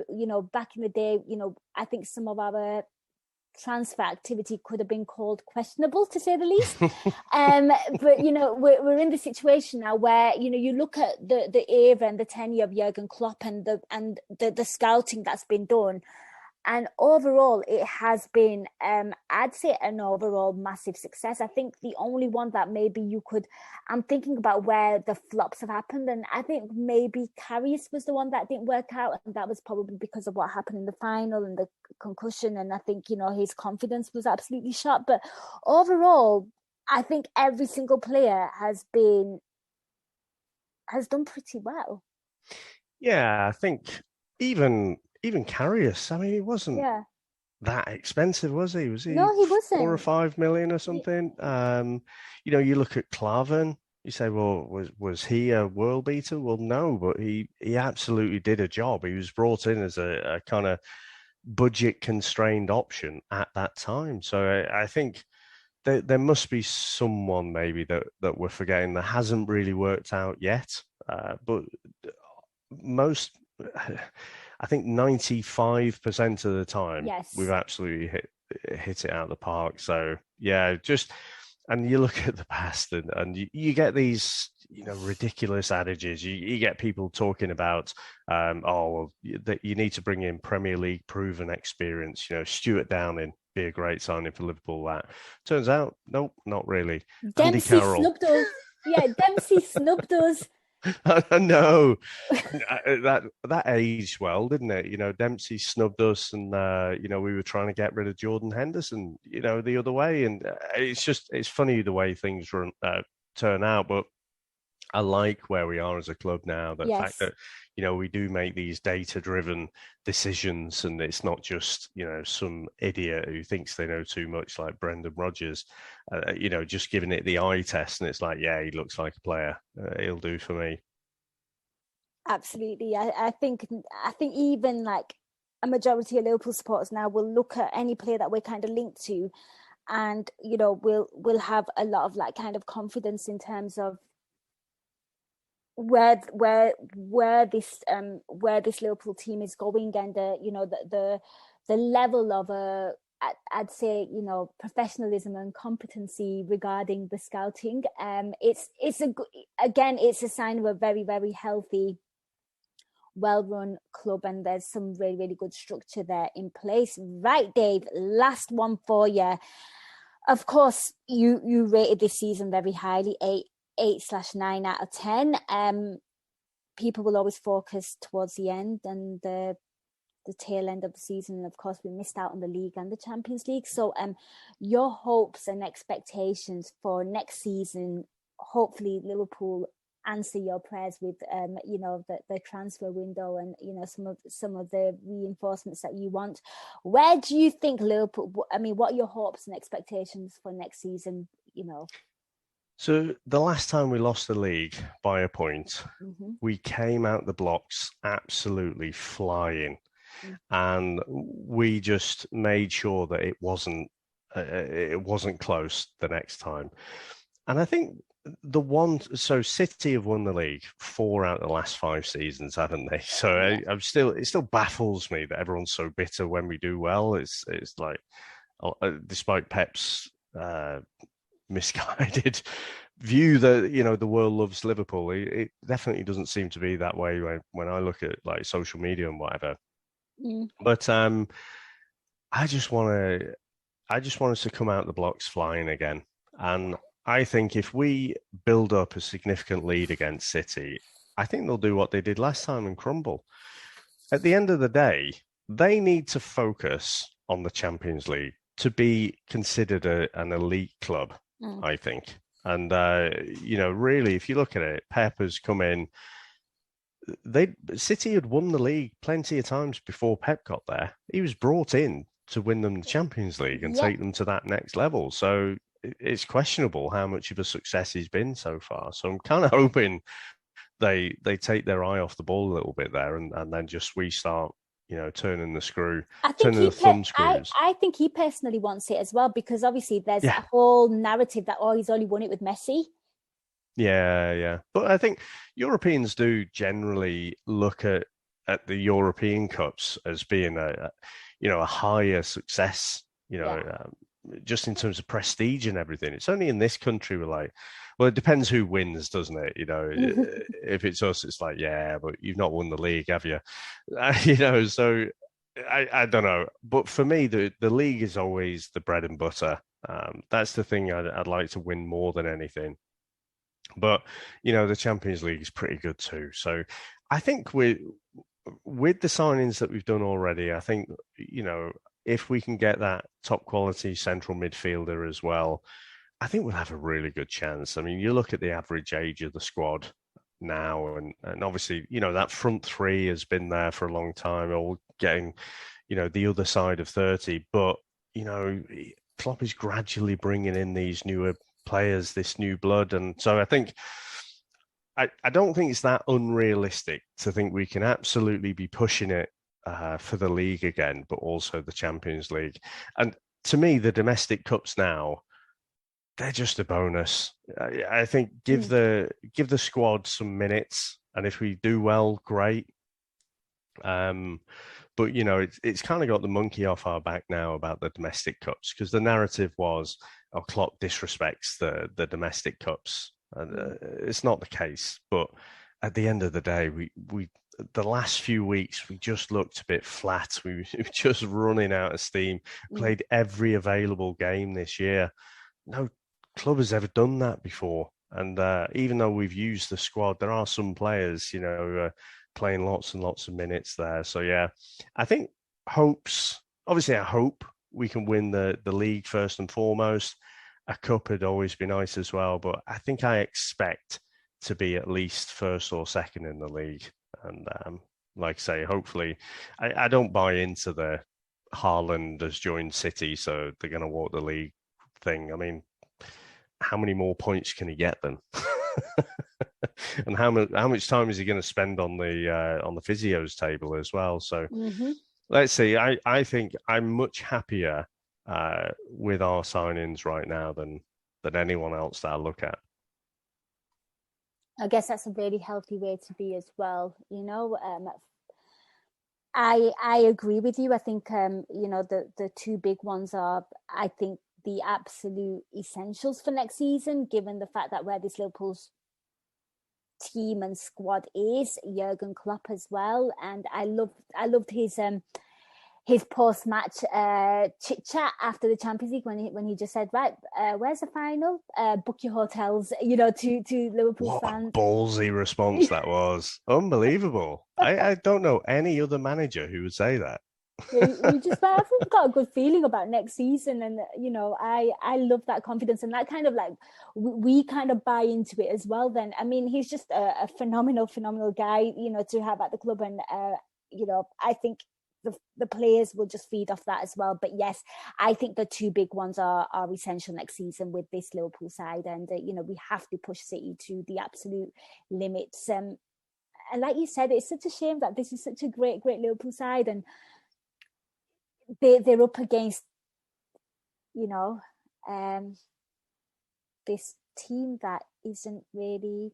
back in the day, I think some of our transfer activity could have been called questionable, to say the least. But, we're in the situation now where, you look at the era and the tenure of Jurgen Klopp and the scouting that's been done. And overall, it has been, I'd say, an overall massive success. I think the only one that maybe I'm thinking about where the flops have happened. And I think maybe Karius was the one that didn't work out. And that was probably because of what happened in the final and the concussion. And I think, his confidence was absolutely shot. But overall, I think every single player has done pretty well.
Yeah, I think even Karius, I mean, he wasn't that expensive, was he?
No, he wasn't.
4 or 5 million or something. You look at Klavan, you say, well, was he a world beater? Well, no, but he absolutely did a job. He was brought in as a kind of budget constrained option at that time. So I think there must be someone maybe that we're forgetting that hasn't really worked out yet. But I think 95% of the time, we've absolutely hit it out of the park. So yeah, and you look at the past and you get these, ridiculous adages. You get people talking about, that you need to bring in Premier League proven experience. Stuart Downing be a great signing for Liverpool. That turns out, nope, not really.
Dempsey snubbed us. Yeah, Dempsey snubbed us.
I know that aged well, didn't it? Dempsey snubbed us, and we were trying to get rid of Jordan Henderson, the other way, and it's funny the way things turn out. But I like where we are as a club now. The fact that we do make these data-driven decisions, and it's not just some idiot who thinks they know too much, like Brendan Rodgers, just giving it the eye test, and it's like, yeah, he looks like a player. He'll do for me.
Absolutely, I think even like a majority of Liverpool supporters now will look at any player that we're kind of linked to, and we'll have a lot of like kind of confidence in terms of where this Liverpool team is going, and the level of I'd say professionalism and competency regarding the scouting. It's a sign of a very, very healthy, well-run club, and there's some really, really good structure there in place. Right, Dave, last one for you. Of course, you rated this season very highly, 8/9 out of 10. People will always focus towards the end and the tail end of the season. And of course, we missed out on the league and the Champions League. So your hopes and expectations for next season, hopefully Liverpool answer your prayers with the transfer window and some of the reinforcements that you want. Where do you think Liverpool, what are your hopes and expectations for next season?
So the last time we lost the league by a point, we came out the blocks absolutely flying, and we just made sure that it wasn't close the next time. And I think City have won the league 4 out of the last 5 seasons, haven't they? So it still baffles me that everyone's so bitter when we do well. It's like, despite Pep's misguided view that the world loves Liverpool, it definitely doesn't seem to be that way when I look at like social media and whatever. But I just want us to come out the blocks flying again, and I think if we build up a significant lead against City, I think they'll do what they did last time and crumble. At the end of the day, they need to focus on the Champions League to be considered an elite club, I think. And, really, if you look at it, Pep has come in. City had won the league plenty of times before Pep got there. He was brought in to win them the Champions League and take them to that next level. So it's questionable how much of a success he's been so far. So I'm kind of hoping they take their eye off the ball a little bit there and then just restart, turning the screw, turning the thumb screws.
I think he personally wants it as well, because obviously there's a whole narrative that, he's only won it with Messi.
Yeah. But I think Europeans do generally look at the European Cups as being a higher success, just in terms of prestige and everything. It's only in this country we're like, well, it depends who wins, doesn't it? If it's us, it's like, yeah, but you've not won the league, have you? So I don't know. But for me, the league is always the bread and butter. That's the thing I'd like to win more than anything. But, the Champions League is pretty good too. So I think with the signings that we've done already, I think, if we can get that top quality central midfielder as well, I think we'll have a really good chance. I mean, you look at the average age of the squad now, and obviously, that front three has been there for a long time, all getting, the other side of 30. But, Klopp is gradually bringing in these newer players, this new blood. And so I think, I don't think it's that unrealistic to think we can absolutely be pushing it for the league again, but also the Champions League. And to me, the domestic cups now, they're just a bonus. I think give the squad some minutes, and if we do well, great. But it's kind of got the monkey off our back now about the domestic cups, because the narrative was, Klopp disrespects the domestic cups. It's not the case, but at the end of the day, we the last few weeks we just looked a bit flat. We were just running out of steam. Played every available game this year. No club has ever done that before. And even though we've used the squad, there are some players, playing lots and lots of minutes there. So yeah, I think obviously I hope we can win the league first and foremost. A cup would always be nice as well, but I think I expect to be at least first or second in the league. And like I say, hopefully, I don't buy into the Haaland has joined City, so they're going to walk the league thing. I mean, how many more points can he get then? And how much time is he going to spend on the physios table as well? So let's see. I think I'm much happier with our signings right now than anyone else that I look at.
I guess that's a very healthy way to be as well. I agree with you. I think the two big ones are, I think, the absolute essentials for next season, given the fact that where this Liverpool's team and squad is, Jurgen Klopp as well. And I loved his post-match chit-chat after the Champions League when he just said, right, where's the final? Book your hotels, to Liverpool fans.
What a ballsy response that was. Unbelievable. I don't know any other manager who would say that.
You just, I think, got a good feeling about next season, and I love that confidence, and that kind of like we kind of buy into it as well. Then I mean, he's just a phenomenal guy, to have at the club, and I think the players will just feed off that as well. But yes, I think the two big ones are essential next season with this Liverpool side, and we have to push City to the absolute limits. And like you said, it's such a shame that this is such a great Liverpool side, and they're up against, this team that isn't really,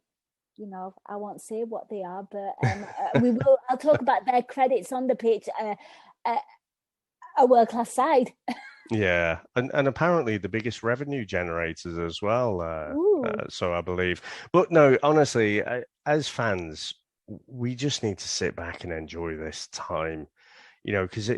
I won't say what they are, but I'll talk about their credits on the pitch, a world-class side.
Yeah, and apparently the biggest revenue generators as well, so I believe. But no, honestly, as fans, we just need to sit back and enjoy this time, because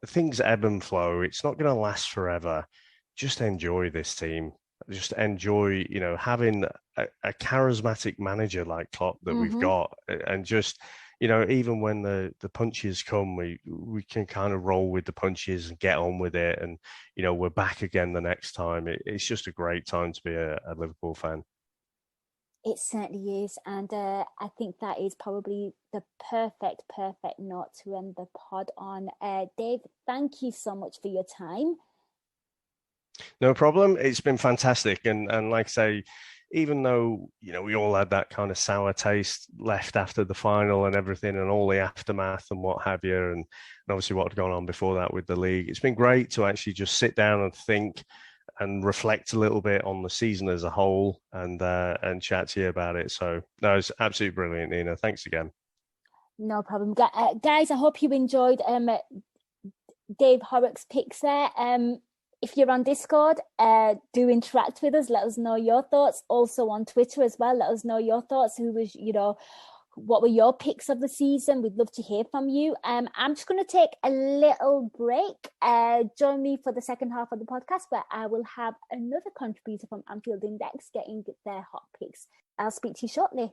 things ebb and flow. It's not going to last forever. Just enjoy this team. just enjoy, having a charismatic manager like Klopp that we've got, and just, even when the punches come, we can kind of roll with the punches and get on with it. And, we're back again the next time. It's just a great time to be a Liverpool fan.
It certainly is. And I think that is probably the perfect note to end the pod on. Dave, thank you so much for your time.
No problem. It's been fantastic. And like I say, even though, we all had that kind of sour taste left after the final and everything and all the aftermath and what have you, and obviously what had gone on before that with the league, it's been great to actually just sit down and think and reflect a little bit on the season as a whole, and chat to you about it. So, no, it's absolutely brilliant, Nina. Thanks again.
No problem. Guys, I hope you enjoyed Dave Horrock's picks there. If you're on Discord, do interact with us. Let us know your thoughts. Also on Twitter as well, let us know your thoughts. What were your picks of the season? We'd love to hear from you. I'm just going to take a little break. Join me for the second half of the podcast, where I will have another contributor from Anfield Index getting their hot picks. I'll speak to you shortly.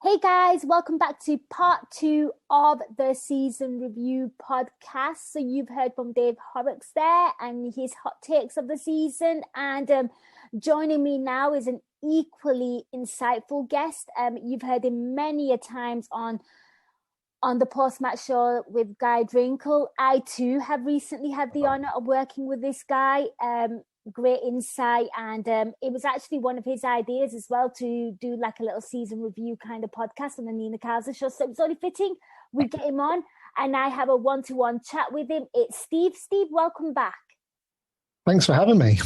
Hey guys, welcome back to part 2 of the season review podcast. So you've heard from Dave Horrocks there and his hot takes of the season. And joining me now is an equally insightful guest. You've heard him many a times on the post-match show with Guy Drinkle. I too have recently had the honour of working with this guy. Great insight, and it was actually one of his ideas as well to do like a little season review kind of podcast on the Nina Kauser show. So it's only fitting we get him on, and I have a one-to-one chat with him. It's Steve. Steve, welcome back.
Thanks for having me.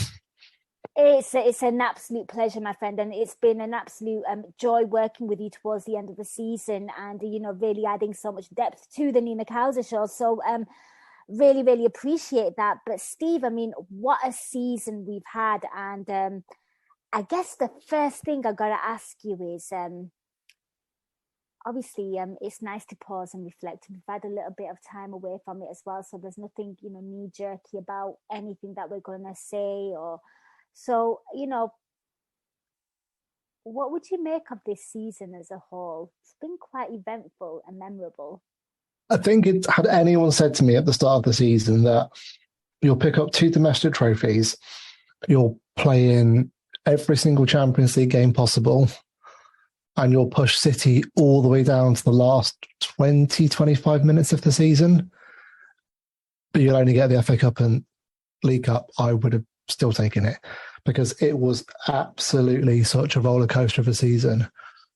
It's an absolute pleasure, my friend, and it's been an absolute joy working with you towards the end of the season, and really adding so much depth to the Nina Kauser show. So really appreciate that. But Steve, I mean, what a season we've had, and I guess the first thing I gotta ask you is obviously it's nice to pause and reflect. We've had a little bit of time away from it as well, so there's nothing knee-jerky about anything that we're gonna say, or so what would you make of this season as a whole? It's been quite eventful and memorable.
I think had anyone said to me at the start of the season that you'll pick up 2 domestic trophies, you'll play in every single Champions League game possible, and you'll push City all the way down to the last 20, 25 minutes of the season, but you'll only get the FA Cup and League Cup, I would have still taken it, because it was absolutely such a roller coaster of a season.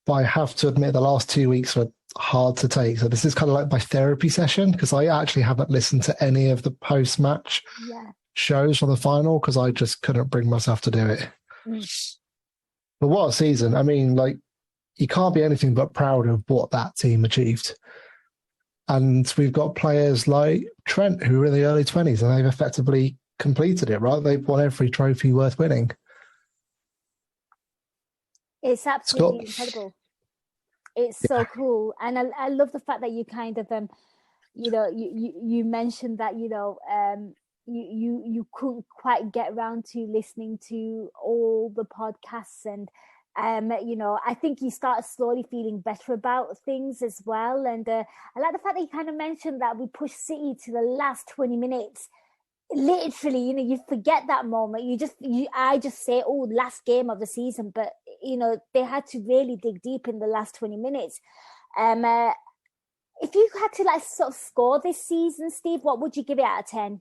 But I have to admit, the last 2 weeks were hard to take. So this is kind of like my therapy session, because I actually haven't listened to any of the post-match shows from the final, because I just couldn't bring myself to do it. But what a season. I mean, like, you can't be anything but proud of what that team achieved. And we've got players like Trent, who are in the early 20s, and they've effectively completed it, right? They've won every trophy worth winning.
It's absolutely incredible. It's so cool, and I love the fact that you kind of you mentioned that you couldn't quite get around to listening to all the podcasts, and I think you started slowly feeling better about things as well. And I like the fact that you kind of mentioned that we pushed City to the last 20 minutes. Literally, you forget that moment. I just say, oh, last game of the season, but they had to really dig deep in the last 20 minutes. If you had to sort of score this season, Steve, what would you give it out of 10?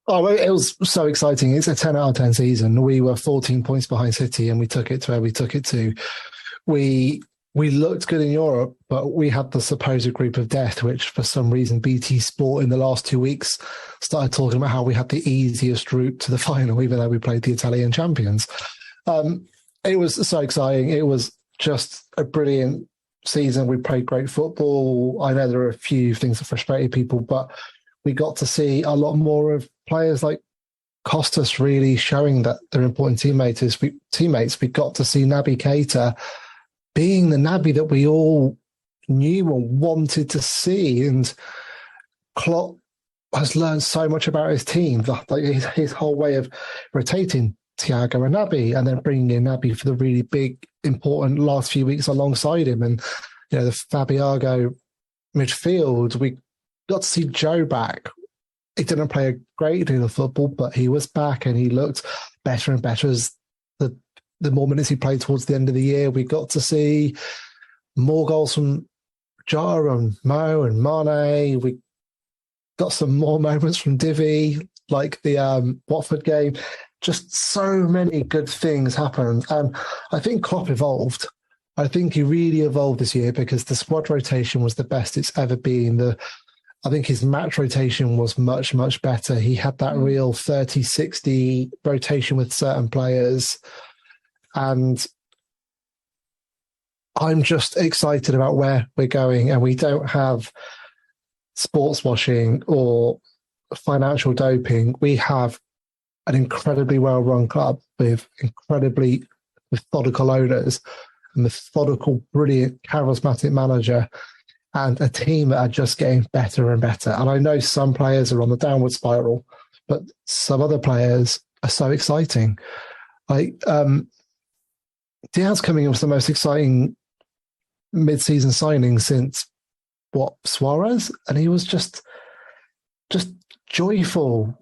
Oh, it was so exciting. It's a 10 out of 10 season. We were 14 points behind City, and we took it to where we took it to. We looked good in Europe, but we had the supposed group of death, which for some reason BT Sport in the last 2 weeks started talking about how we had the easiest route to the final, even though we played the Italian champions. It was so exciting. It was just a brilliant season. We played great football. I know there are a few things that frustrated people, but we got to see a lot more of players like Costas really showing that they're important teammates. We got to see Naby Keita being the Naby that we all knew and wanted to see. And Klopp has learned so much about his team, like his whole way of rotating Thiago and Naby, and then bringing in Naby for the really big, important last few weeks alongside him. And, the Fabiago midfield, we got to see Joe back. He didn't play a great deal of football, but he was back and he looked better and better as the more minutes he played towards the end of the year. We got to see more goals from Jota and Mo and Mane. We got some more moments from Divi, like the Watford game. Just so many good things happened. And I think Klopp evolved. I think he really evolved this year because the squad rotation was the best it's ever been. I think his match rotation was much, much better. He had that real 30-60 rotation with certain players. And I'm just excited about where we're going. And we don't have sports washing or financial doping. We have an incredibly well-run club with incredibly methodical owners, a methodical, brilliant, charismatic manager, and a team that are just getting better and better. And I know some players are on the downward spiral, but some other players are so exciting. Like Diaz coming in was the most exciting mid-season signing since Suarez, and he was just joyful.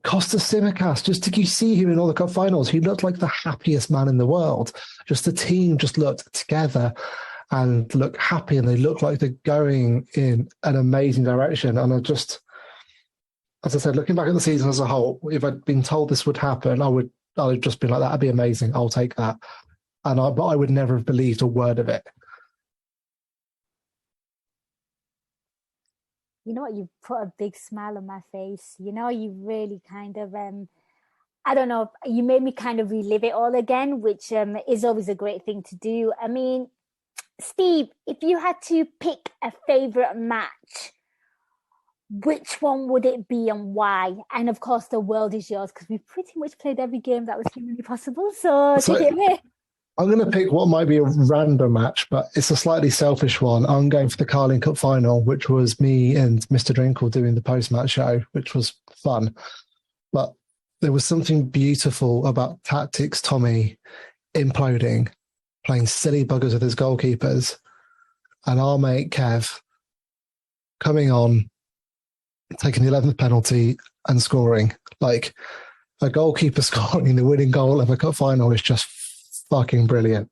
Costa Simicas, just did you see him in all the cup finals? He looked like the happiest man in the world. Just the team just looked together and looked happy, and they look like they're going in an amazing direction. And I just, as I said, looking back at the season as a whole, if I'd been told this would happen, I would just been like, that'd be amazing. I'll take that. But I would never have believed a word of it.
You know what? You've put a big smile on my face. You really kind of, I don't know, you made me kind of relive it all again, which is always a great thing to do. I mean, Steve, if you had to pick a favourite match, which one would it be and why? And of course, the world is yours because we've pretty much played every game that was humanly possible. So take it away.
I'm going to pick what might be a random match, but it's a slightly selfish one. I'm going for the Carling Cup final, which was me and Mr. Drinkle doing the post-match show, which was fun. But there was something beautiful about Tactics Tommy imploding, playing silly buggers with his goalkeepers, and our mate Kev coming on, taking the 11th penalty and scoring. Like, a goalkeeper scoring the winning goal of a cup final is just fucking brilliant.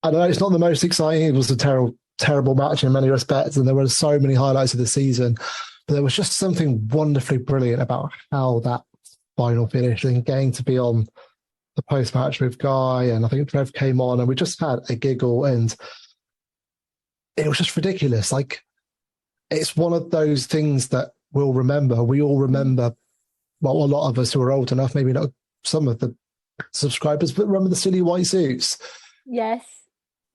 I know it's not the most exciting. It was a terrible match in many respects, and there were so many highlights of the season. But there was just something wonderfully brilliant about how that final finished, and getting to be on the post-match with Guy, and I think Trev came on, and we just had a giggle, and it was just ridiculous. Like, it's one of those things that we'll remember. We all remember, well, a lot of us who are old enough, maybe not some of the subscribers, but remember the silly white suits.
Yes.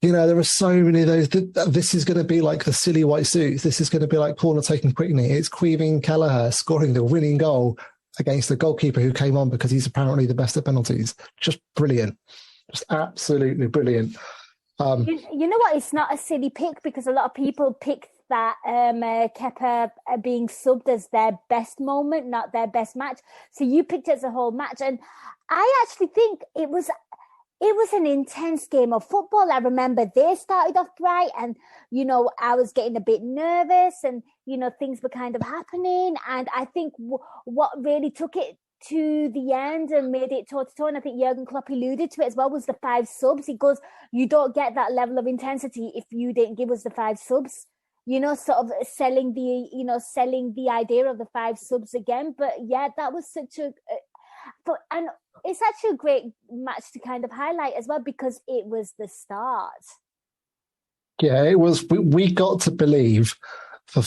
There are so many of those. This is going to be like the silly white suits. This is going to be like corner taking Quickney. It's Queeving Kelleher scoring the winning goal against the goalkeeper who came on because he's apparently the best at penalties. Just brilliant. Just absolutely brilliant.
You know what? It's not a silly pick because a lot of people pick that Kepa being subbed as their best moment, not their best match. So you picked it as a whole match. And I actually think it was an intense game of football. I remember they started off bright and, I was getting a bit nervous and, things were kind of happening. And I think what really took it to the end and made it toe-to-toe, and I think Jurgen Klopp alluded to it as well, was the 5 subs. He goes, you don't get that level of intensity if you didn't give us the 5 subs. Sort of selling the idea of the 5 subs again. But yeah, that was such and it's actually a great match to kind of highlight as well because it was the start.
Yeah, it was. We got to believe for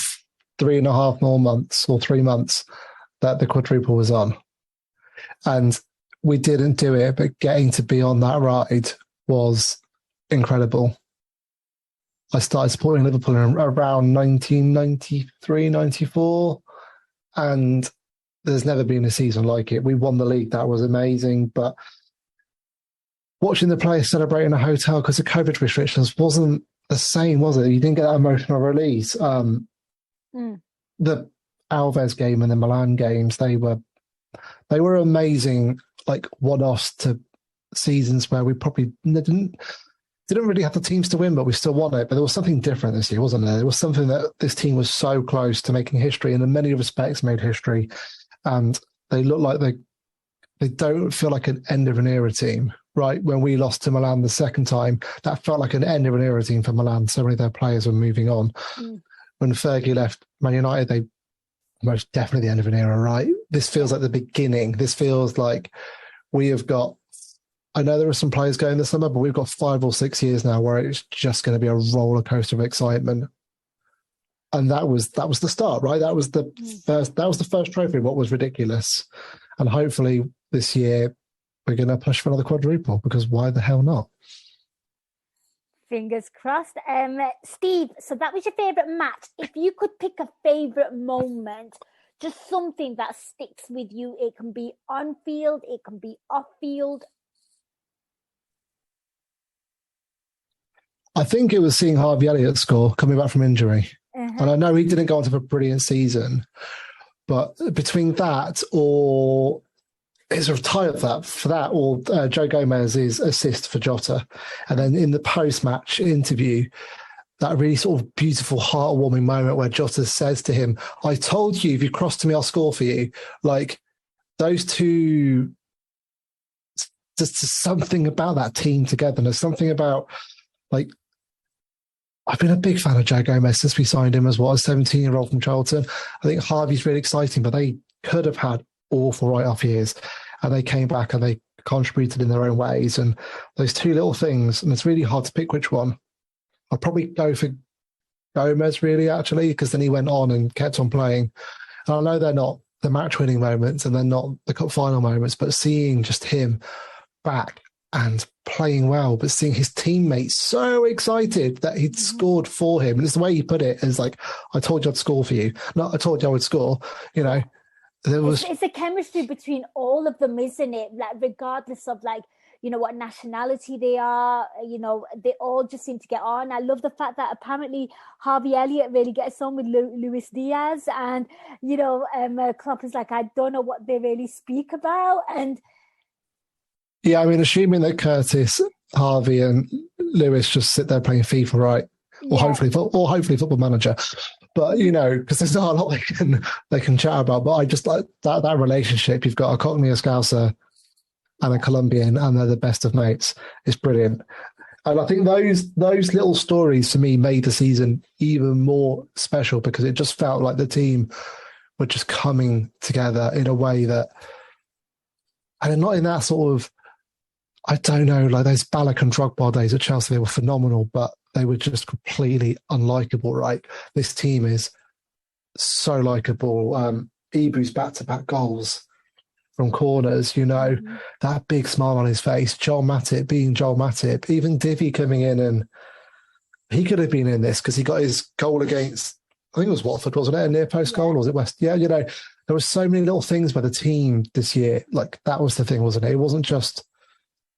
3.5 more months or 3 months that the quadruple was on. And we didn't do it, but getting to be on that ride was incredible. I started supporting Liverpool in around 1993, 94, and there's never been a season like it. We won the league. That was amazing. But watching the players celebrate in a hotel because of COVID restrictions wasn't the same, was it? You didn't get that emotional release. the Alves game and the Milan games, they were amazing, like one-offs to seasons where we probably didn't really have the teams to win, but we still won it. But there was something different this year, wasn't there? There was something that this team was so close to making history, and in many respects made history. And they look like they don't feel like an end of an era team, right? When we lost to Milan the second time, that felt like an end of an era team for Milan. So many of their players were moving on. When Fergie left Man United, they most definitely the end of an era, right? This feels like the beginning. This feels like we have got, I know there are some players going this summer, but we've got 5 or 6 years now where it's just going to be a roller coaster of excitement. And that was the start, right? That was the first trophy, what was ridiculous. And hopefully this year we're going to push for another quadruple, because why the hell not?
Fingers crossed. Steve, so that was your favourite match. If you could pick a favourite moment, just something that sticks with you, it can be on field, it can be off field.
I think it was seeing Harvey Elliott score coming back from injury. And I know he didn't go on to have a brilliant season, but between that or his retire for that or Joe Gomez's assist for Jota, and then in the post-match interview, that really sort of beautiful, heartwarming moment where Jota says to him, "I told you if you cross to me, I'll score for you." Like those two, just something about that team together. There's something about, like, I've been a big fan of Joe Gomez since we signed him as well, a 17-year-old from Charlton. I think Harvey's really exciting, but they could have had awful write-off years, and they came back and they contributed in their own ways. And those two little things, and it's really hard to pick which one. I'd probably go for Gomez, really, actually, because then he went on and kept on playing. And I know they're not the match-winning moments and they're not the cup final moments, but seeing just him back and playing well, but seeing his teammates so excited that he'd scored for him. And it's the way he put it is like, "I told you I'd score for you. Not I told you I would score." You know,
it's a chemistry between all of them, isn't it? Like, regardless of, like, you know, what nationality they are, you know, they all just seem to get on. I love the fact that apparently Harvey Elliott really gets on with Luis Diaz, and, you know, Klopp is like, I don't know what they really speak about. And
yeah, I mean, assuming that Curtis, Harvey, and Lewis just sit there playing FIFA, right? Or hopefully Football Manager. But, you know, because there's not a lot they can chat about. But I just like that relationship. You've got a Cockney, a Scouser, and a Colombian, and they're the best of mates. It's brilliant. And I think those little stories for me made the season even more special, because it just felt like the team were just coming together in a way that, and not in that sort of, I don't know, like those Ballack and Drogba days at Chelsea, they were phenomenal, but they were just completely unlikable, right? This team is so likable. Ibu's back-to-back goals from corners, you know, that big smile on his face, Joel Matip being Joel Matip, even Divi coming in, and he could have been in this because he got his goal against, I think it was Watford, wasn't it? A near post goal, or was it West? Yeah, you know, there were so many little things by the team this year. Like, that was the thing, wasn't it? It wasn't just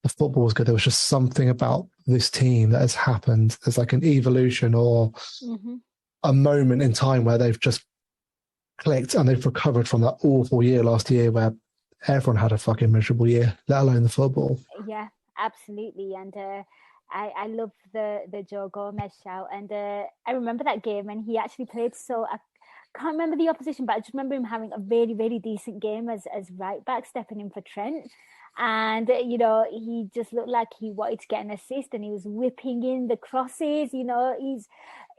the football was good. There was just something about this team that has happened. There's like an evolution or a moment in time where they've just clicked and they've recovered from that awful year last year where everyone had a fucking miserable year, let alone the football.
Yeah, absolutely. And I love the Joe Gomez shout. And I remember that game, and he actually played, so I can't remember the opposition, but I just remember him having a very, very decent game as right back, stepping in for Trent. And, you know, he just looked like he wanted to get an assist, and he was whipping in the crosses. You know, he's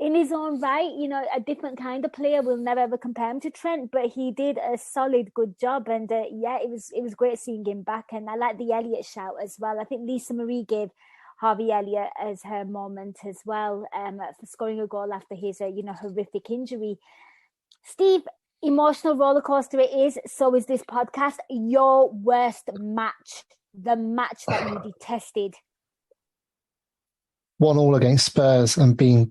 in his own right, you know, a different kind of player. We'll never ever compare him to Trent, but he did a solid, good job. And yeah, it was great seeing him back. And I like the Elliott shout as well. I think Lisa Marie gave Harvey Elliott as her moment as well, for scoring a goal after his, you know, horrific injury. Steve, emotional roller coaster it is. So is this podcast. Your worst match, the match that you detested. 1-1
against Spurs, and being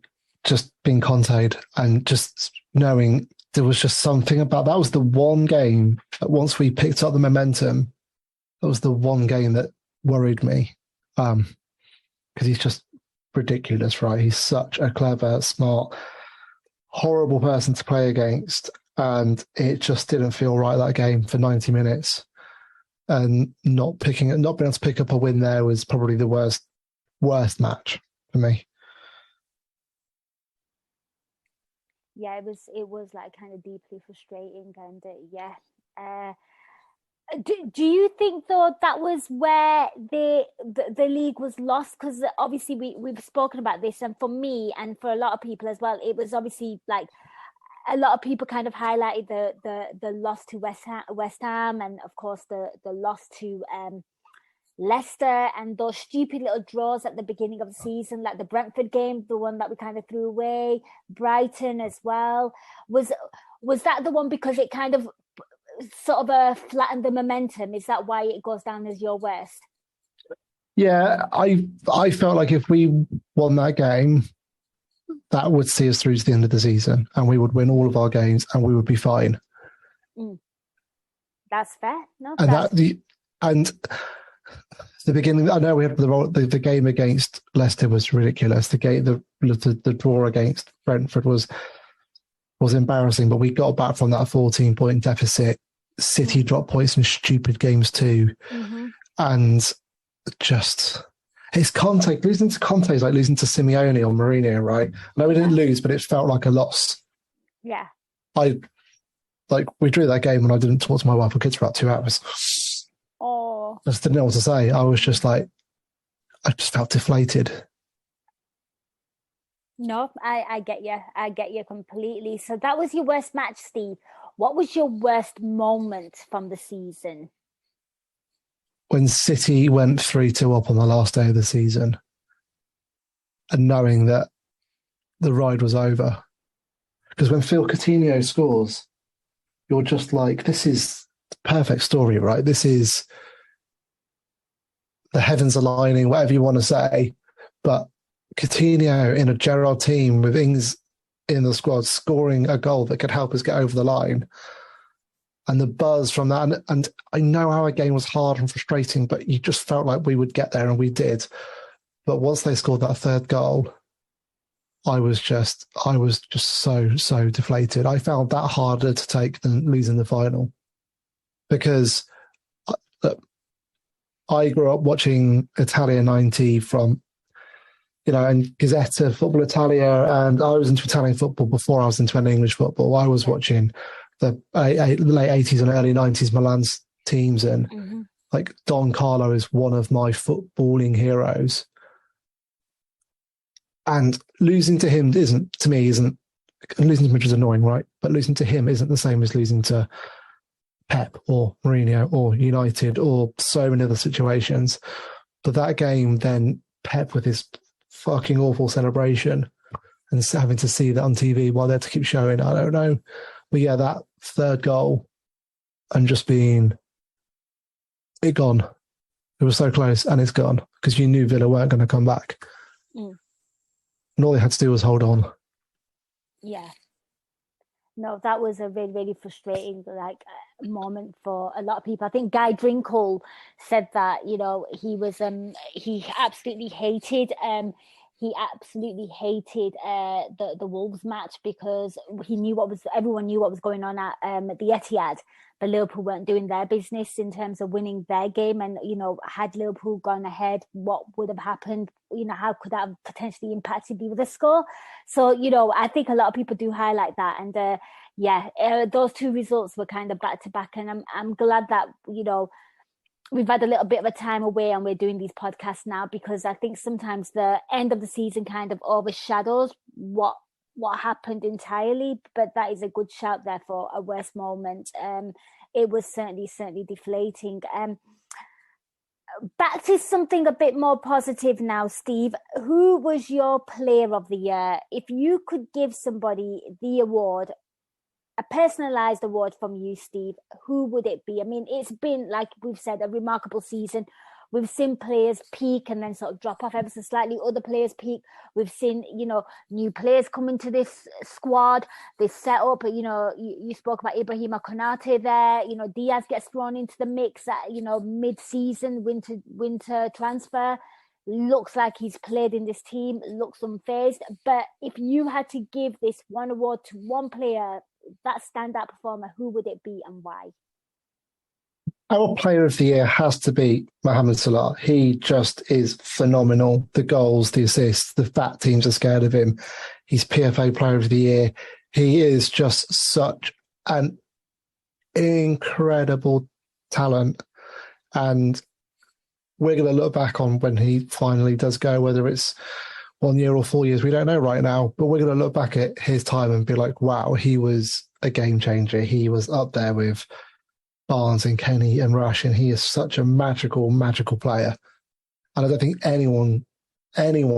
contained, and just knowing there was just something about that. Was the one game that once we picked up the momentum, that was the one game that worried me, because he's just ridiculous, right? He's such a clever, smart, horrible person to play against, and it just didn't feel right that game for 90 minutes. And not being able to pick up a win there was probably the worst match for me.
Yeah, it was like kind of deeply frustrating, and do you think though that was where the league was lost? Because obviously we've spoken about this, and for me and for a lot of people as well, it was obviously like a lot of people kind of highlighted the loss to West Ham, and of course the loss to Leicester, and those stupid little draws at the beginning of the season, like the Brentford game, the one that we kind of threw away, Brighton as well. Was that the one because it kind of sort of flattened the momentum? Is that why it goes down as your worst?
Yeah, I felt like if we won that game, that would see us through to the end of the season, and we would win all of our games, and we would be fine.
That's fair. No,
and the beginning. I know we had the game against Leicester was ridiculous. The draw against Brentford was embarrassing, but we got back from that 14-point deficit. City dropped points in stupid games too, and just. It's Conte. Losing to Conte is like losing to Simeone or Mourinho, right? No, we didn't lose, but it felt like a loss.
Yeah.
We drew that game and I didn't talk to my wife or kids for about 2 hours.
Oh.
I just didn't know what to say. I was just like, I just felt deflated.
No, I get you. I get you completely. So that was your worst match, Steve. What was your worst moment from the season?
When City went 3-2 up on the last day of the season and knowing that the ride was over. Because when Phil Coutinho scores, you're just like, this is the perfect story, right? This is the heavens aligning, whatever you want to say. But Coutinho in a Gerrard team with Ings in the squad scoring a goal that could help us get over the line. And the buzz from that, and I know our game was hard and frustrating, but you just felt like we would get there, and we did. But once they scored that third goal, I was just so deflated. I found that harder to take than losing the final, because I grew up watching Italia 90 from, and Gazzetta, Football Italia, and I was into Italian football before I was into English football. I was watching the late 80s and early 90s Milan's teams, and like Don Carlo is one of my footballing heroes. And losing to him isn't losing to him is annoying, right? But losing to him isn't the same as losing to Pep or Mourinho or United or so many other situations. But that game, then Pep with his fucking awful celebration and having to see that on TV while they had to keep showing, I don't know. But yeah, that third goal and just being it gone. It was so close and it's gone because you knew Villa weren't going to come back. And all they had to do was hold on. Yeah.
No, that was a really, really frustrating moment for a lot of people. I think Guy Drinkle said that, he was he absolutely hated the Wolves match because everyone knew what was going on at the Etihad. But Liverpool weren't doing their business in terms of winning their game, and had Liverpool gone ahead, what would have happened? How could that have potentially impacted the score? So I think a lot of people do highlight that, and those two results were kind of back to back, and I'm glad that we've had a little bit of a time away and we're doing these podcasts now, because I think sometimes the end of the season kind of overshadows what happened entirely. But that is a good shout there for a worst moment. It was certainly deflating. Back to something a bit more positive now, Steve. Who was your player of the year? If you could give somebody the award, a personalized award from you, Steve, who would it be? I mean, it's been, like we've said, a remarkable season. We've seen players peak and then sort of drop off ever so slightly. Other players peak. We've seen, new players come into this squad, this setup. You spoke about Ibrahima Konate there. Diaz gets thrown into the mix at, mid-season, winter transfer. looks like he's played in this team, looks unfazed. But if you had to give this one award to one player, that standout performer, who would it be and why?
Our player of the year has to be Mohamed Salah. He just is phenomenal. The goals, the assists, the fat teams are scared of him. He's PFA player of the year. He is just such an incredible talent. And we're going to look back on when he finally does go, whether it's 1 year or 4 years, we don't know right now, but we're going to look back at his time and be like, wow, he was a game changer. He was up there with Barnes and Kenny and Rush, and he is such a magical, magical player. And I don't think anyone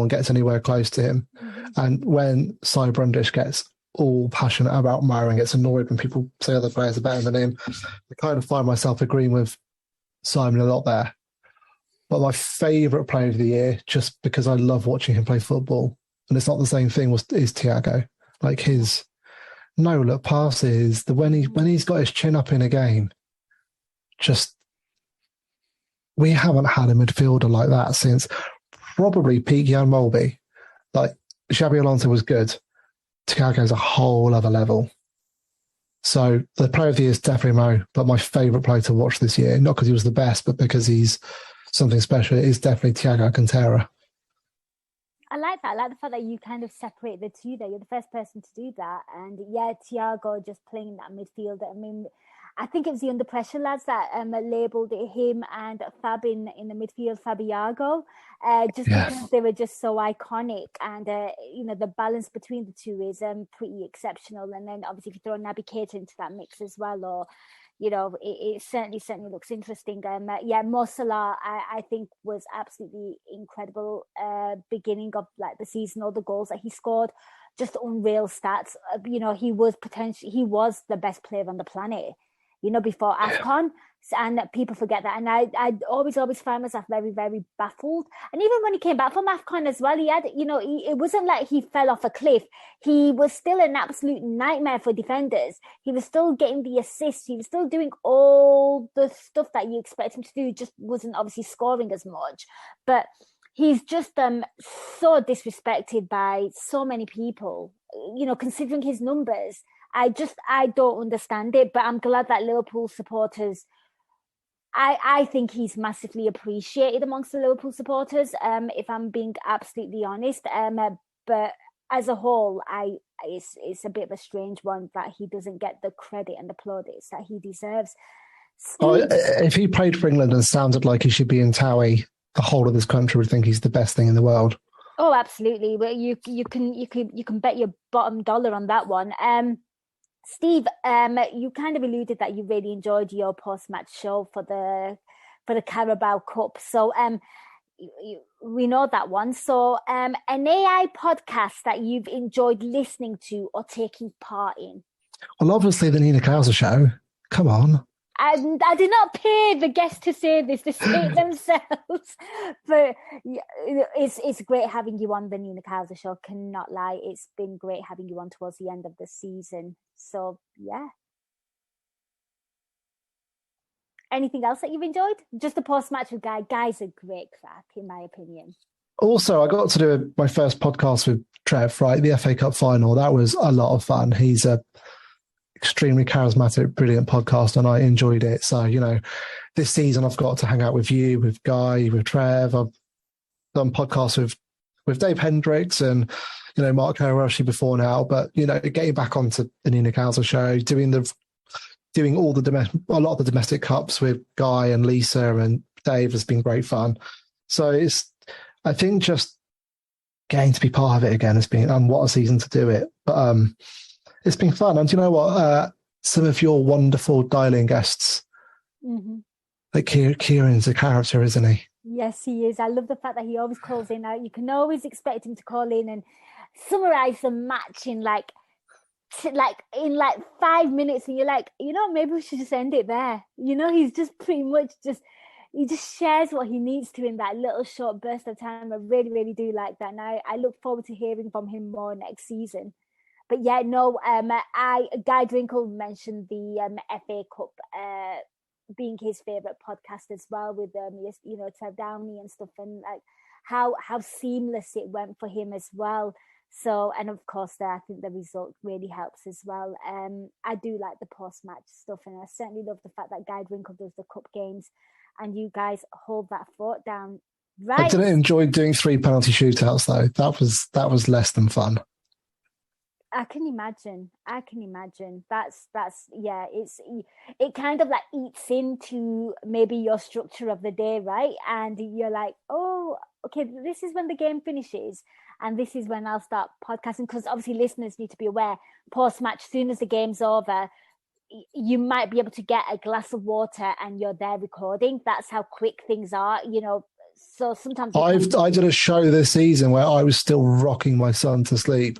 gets anywhere close to him. Mm-hmm. And when Cy Brundish gets all passionate about Mara and gets annoyed when people say other players are better than him, I kind of find myself agreeing with Simon a lot there. But my favourite player of the year, just because I love watching him play football, and it's not the same thing, is Thiago. Like his no-look passes, when he's got his chin up in a game, just we haven't had a midfielder like that since probably peak Jan Molby. Like Xabi Alonso was good. Thiago's a whole other level. So the player of the year is definitely Mo, but my favourite player to watch this year, not because he was the best, but because he's something special, is definitely Thiago Alcantara.
I like that. I like the fact that you kind of separate the two there. You're the first person to do that. And yeah, Thiago just playing that midfielder. I mean, I think it was the Under Pressure lads that labelled him and Fab in the midfield, Fabiago, because they were just so iconic. And, the balance between the two is pretty exceptional. And then obviously if you throw Naby Keita into that mix as well, or, it certainly looks interesting. Mo Salah, I think was absolutely incredible. Beginning of like the season, all the goals that he scored, just unreal stats. He was the best player on the planet, before AFCON. And people forget that. And I always find myself very, very baffled. And even when he came back from AFCON as well, he had, it wasn't like he fell off a cliff. He was still an absolute nightmare for defenders. He was still getting the assists. He was still doing all the stuff that you expect him to do. Just wasn't obviously scoring as much. But he's just so disrespected by so many people, considering his numbers. I don't understand it, but I'm glad that Liverpool supporters, I think he's massively appreciated amongst the Liverpool supporters, if I'm being absolutely honest. But as a whole, it's a bit of a strange one that he doesn't get the credit and the plaudits that he deserves.
If he played for England and sounded like he should be in Towie, the whole of this country would think he's the best thing in the world.
Oh, absolutely. Well, you can bet your bottom dollar on that one. Steve, you kind of alluded that you really enjoyed your post-match show for the Carabao Cup. So we know that one. So an AI podcast that you've enjoyed listening to or taking part in?
Well, obviously the Nina Kauser show. Come on.
I did not pay the guests to say this, they say it themselves. But it's great having you on the Nina Kauser show, cannot lie. It's been great having you on towards the end of the season. So, yeah. Anything else that you've enjoyed? Just the post-match with Guy. Guy's a great crack, in my opinion.
Also, I got to do my first podcast with Trev, right? The FA Cup final. That was a lot of fun. He's a extremely charismatic, brilliant podcast, and I enjoyed it. So, this season I've got to hang out with you, with Guy, with Trev. I've done podcasts with Dave Hendricks and, Mark Harashi before now. But, getting back onto the Nina Kauser show, doing a lot of the domestic cups with Guy and Lisa and Dave has been great fun. So I think just getting to be part of it again has been, and what a season to do it. But, it's been fun. And you know what? Some of your wonderful dialing guests, like Kieran's a character, isn't he?
Yes, he is. I love the fact that he always calls in. You can always expect him to call in and summarize the match in like 5 minutes. And you're like, maybe we should just end it there. He's just pretty much he just shares what he needs to in that little short burst of time. I really, really do like that. And I look forward to hearing from him more next season. But yeah, no, Guy Drinkle mentioned the FA Cup being his favourite podcast as well, with Trev Downey and stuff, and like how seamless it went for him as well. So, and of course, I think the result really helps as well. I do like the post-match stuff, and I certainly love the fact that Guy Winkle does the cup games, and you guys hold that fort down. Right.
I didn't enjoy doing 3 penalty shootouts though. That was less than fun.
I can imagine. That's yeah. It kind of like eats into maybe your structure of the day, right? And you're like, oh, okay, this is when the game finishes, and this is when I'll start podcasting. Because obviously, listeners need to be aware. Post match, soon as the game's over, you might be able to get a glass of water, and you're there recording. That's how quick things are, you know. So sometimes
I did a show this season where I was still rocking my son to sleep.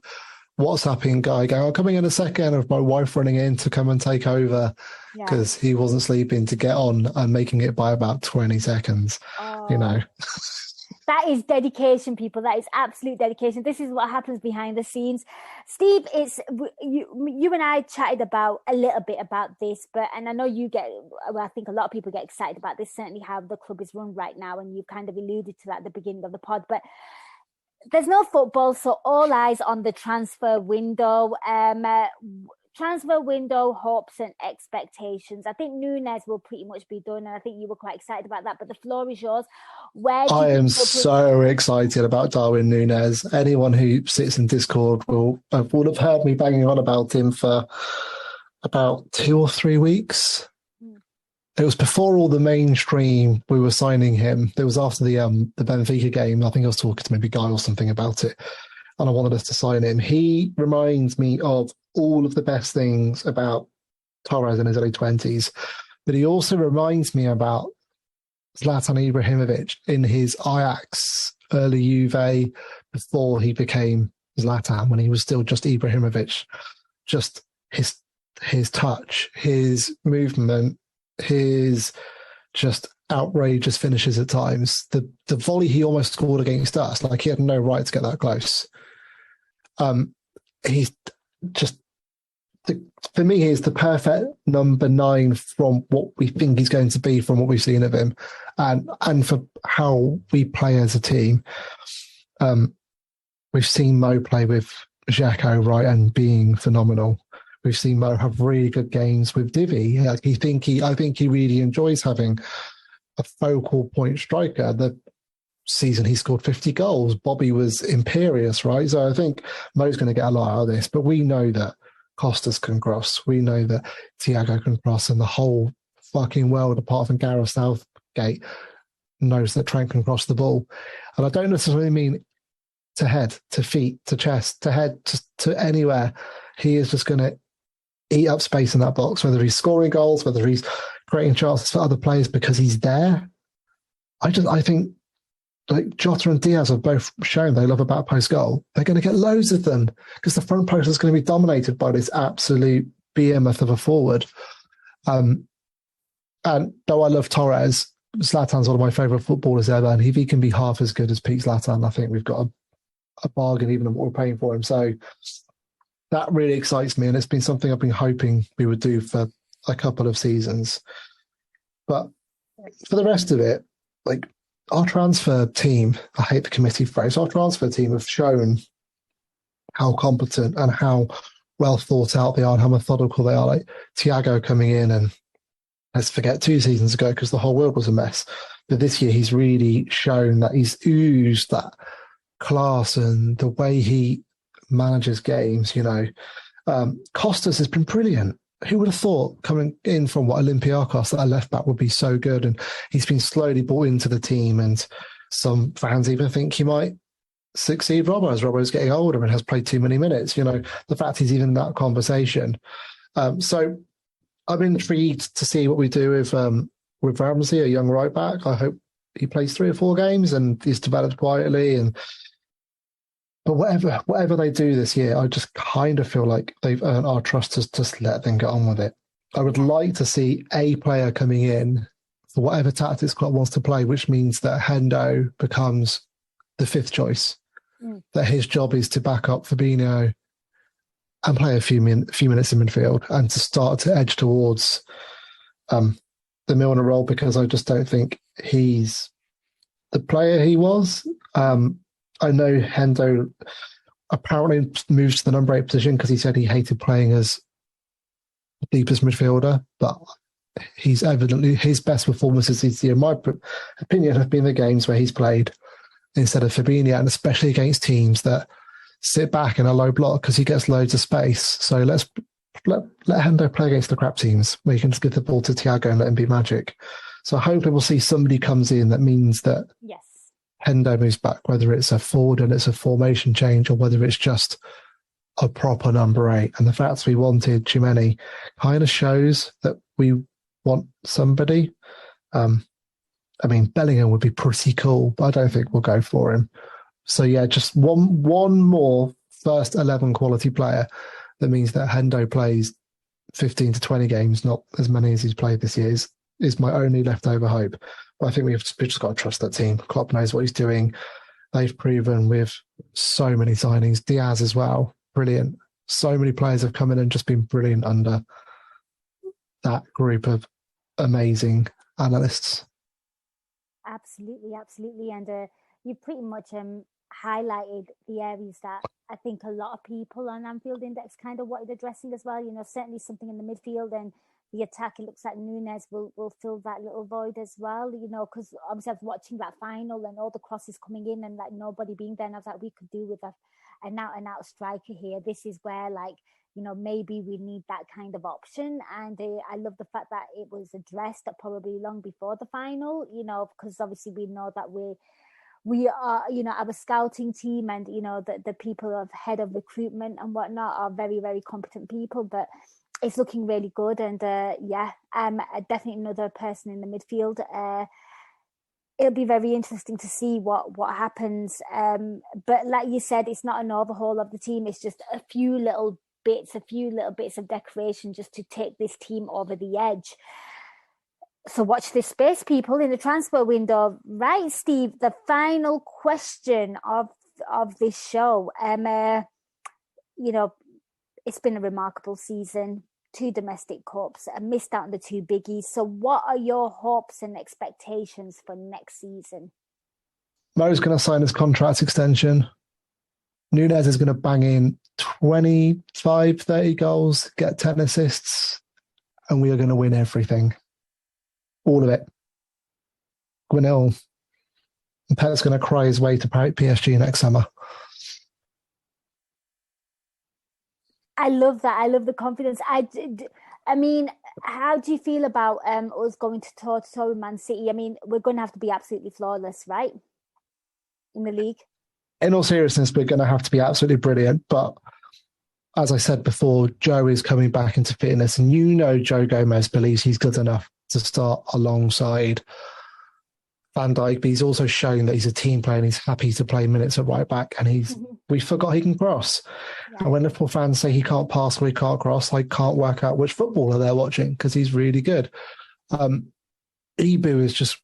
WhatsApping guy going, "I'll coming in a second," of my wife running in to come and take over because he wasn't sleeping, to get on and making it by about 20 seconds. You know,
that is dedication, people. That is absolute dedication. This is what happens behind the scenes. Steve, it's you and I chatted a little bit about this, and I know you I think a lot of people get excited about this, certainly how the club is run right now, and you kind of alluded to that at the beginning of the pod, but there's no football, so all eyes on the transfer window. Transfer window hopes and expectations. I think Nunes will pretty much be done, and I think you were quite excited about that. But the floor is yours.
I am so excited about Darwin Nunes. Anyone who sits in Discord will have heard me banging on about him for about 2 or 3 weeks. It was before all the mainstream we were signing him. It was after the Benfica game. I think I was talking to maybe Guy or something about it, and I wanted us to sign him. He reminds me of all of the best things about Torres in his early 20s, but he also reminds me about Zlatan Ibrahimovic in his Ajax early Juve before he became Zlatan, when he was still just Ibrahimovic. Just his touch, his movement, his just outrageous finishes at times. The volley he almost scored against us, like he had no right to get that close. He's just, for me, he's the perfect number 9 from what we think he's going to be, from what we've seen of him, and for how we play as a team. We've seen Mo play with Xhaka, right, and being phenomenal. We've seen Mo have really good games with Divi. I think he really enjoys having a focal point striker. The season he scored 50 goals, Bobby was imperious, right? So I think Mo's going to get a lot out of this. But we know that Costas can cross. We know that Thiago can cross, and the whole fucking world, apart from Gareth Southgate, knows that Trent can cross the ball. And I don't necessarily mean to head, to feet, to chest, to head, to anywhere. He is just going to eat up space in that box, whether he's scoring goals, whether he's creating chances for other players because he's there. I think like Jota and Diaz have both shown they love a back post goal. They're going to get loads of them because the front post is going to be dominated by this absolute behemoth of a forward. And though I love Torres, Zlatan's one of my favourite footballers ever, and if he can be half as good as Pete Zlatan, I think we've got a bargain even on what we're paying for him. So that really excites me, and it's been something I've been hoping we would do for a couple of seasons. But for the rest of it, like, our transfer team, I hate the committee phrase, our transfer team have shown how competent and how well thought out they are and how methodical they are. Like Thiago coming in, and let's forget 2 seasons ago because the whole world was a mess. But this year he's really shown that he's oozed that class and the way he manages games, you know. Costas has been brilliant. Who would have thought coming in from Olympiacos that a left back would be so good? And he's been slowly brought into the team, and some fans even think he might succeed Robbo as Robbo's getting older and has played too many minutes. You know, the fact he's even in that conversation. So I'm intrigued to see what we do with Ramsey, a young right back. I hope he plays 3 or 4 games and he's developed quietly. But whatever they do this year, I just kind of feel like they've earned our trust to just let them get on with it. I would like to see a player coming in for whatever tactics Klopp wants to play, which means that Hendo becomes the 5th choice, that his job is to back up Fabinho and play a few minutes in midfield and to start to edge towards the Milner role, because I just don't think he's the player he was I know Hendo apparently moved to the number 8 position because he said he hated playing as the deepest midfielder, but he's evidently his best performances this year, in my opinion, have been the games where he's played instead of Fabinho, and especially against teams that sit back in a low block because he gets loads of space. So let Hendo play against the crap teams where you can just give the ball to Thiago and let him be magic. So hopefully we'll see somebody comes in that means that Hendo moves back, whether it's a forward and it's a formation change or whether it's just a proper number 8. And the fact we wanted Tchouaméni kind of shows that we want somebody. I mean, Bellingham would be pretty cool, but I don't think we'll go for him. So yeah, just one more first 11 quality player. That means that Hendo plays 15 to 20 games, not as many as he's played this year, is my only leftover hope. But I think we've just got to trust that team. Klopp knows what he's doing. They've proven with so many signings. Diaz as well, brilliant. So many players have come in and just been brilliant under that group of amazing analysts.
Absolutely. And you pretty much highlighted the areas that I think a lot of people on Anfield Index kind of wanted addressing as well. Certainly something in the midfield and the attack. It looks like Nunez will fill that little void as well, because obviously I was watching that final and all the crosses coming in and like nobody being there. And I was like, we could do with an out striker here. This is where maybe we need that kind of option. And I love the fact that it was addressed probably long before the final, because obviously we know that we are, our scouting team and, the people of head of recruitment and whatnot are very, very competent people, but it's looking really good. And definitely another person in the midfield. It'll be very interesting to see what happens. But like you said, it's not an overhaul of the team. It's just a few little bits of decoration just to take this team over the edge. So watch this space, people, in the transfer window. Right, Steve, the final question of this show. It's been a remarkable season. 2 domestic cups, and missed out on the 2 biggies. So what are your hopes and expectations for next season?
Mo's going to sign his contract extension. Nunez is going to bang in 25, 30 goals, get 10 assists, and we are going to win everything. All of it. Win it all. And Pep's going to cry his way to PSG next summer.
I love that. I love the confidence. I mean, how do you feel about us going to toe-to-toe with Man City? I mean, we're going to have to be absolutely flawless, right? In the league.
In all seriousness, we're going to have to be absolutely brilliant. But as I said before, Joe is coming back into fitness. And Joe Gomez believes he's good enough to start alongside Van Dijk. But he's also shown that he's a team player and he's happy to play minutes at right back. And we forgot he can cross. Yeah. And when Liverpool fans say he can't pass or he can't cross, I can't work out which footballer they're watching because he's really good. Ibu is just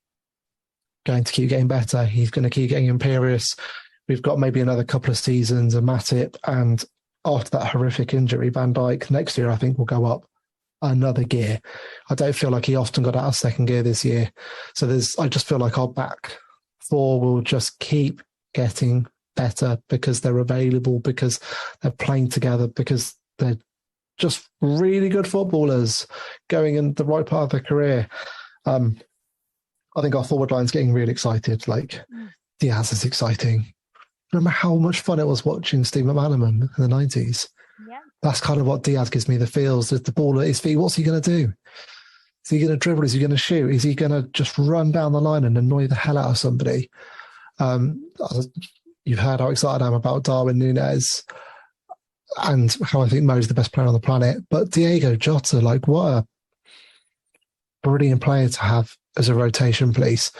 going to keep getting better. He's going to keep getting imperious. We've got maybe another couple of seasons of Matip, and after that horrific injury, Van Dijk next year I think will go up another gear. I don't feel like he often got out of second gear this year. So I just feel like our back 4 will just keep getting better because they're available, because they're playing together, because they're just really good footballers going in the right part of their career. I think our forward line's getting really excited. Like Diaz is exciting. Remember how much fun it was watching Steve McManaman in the 90s?
Yeah.
That's kind of what Diaz gives me the feels. With the ball at his feet, what's he going to do? Is he going to dribble? Is he going to shoot? Is he going to just run down the line and annoy the hell out of somebody? You've heard how excited I am about Darwin Núñez and how I think Mo's the best player on the planet. But Diego Jota, what a brilliant player to have as a rotation piece.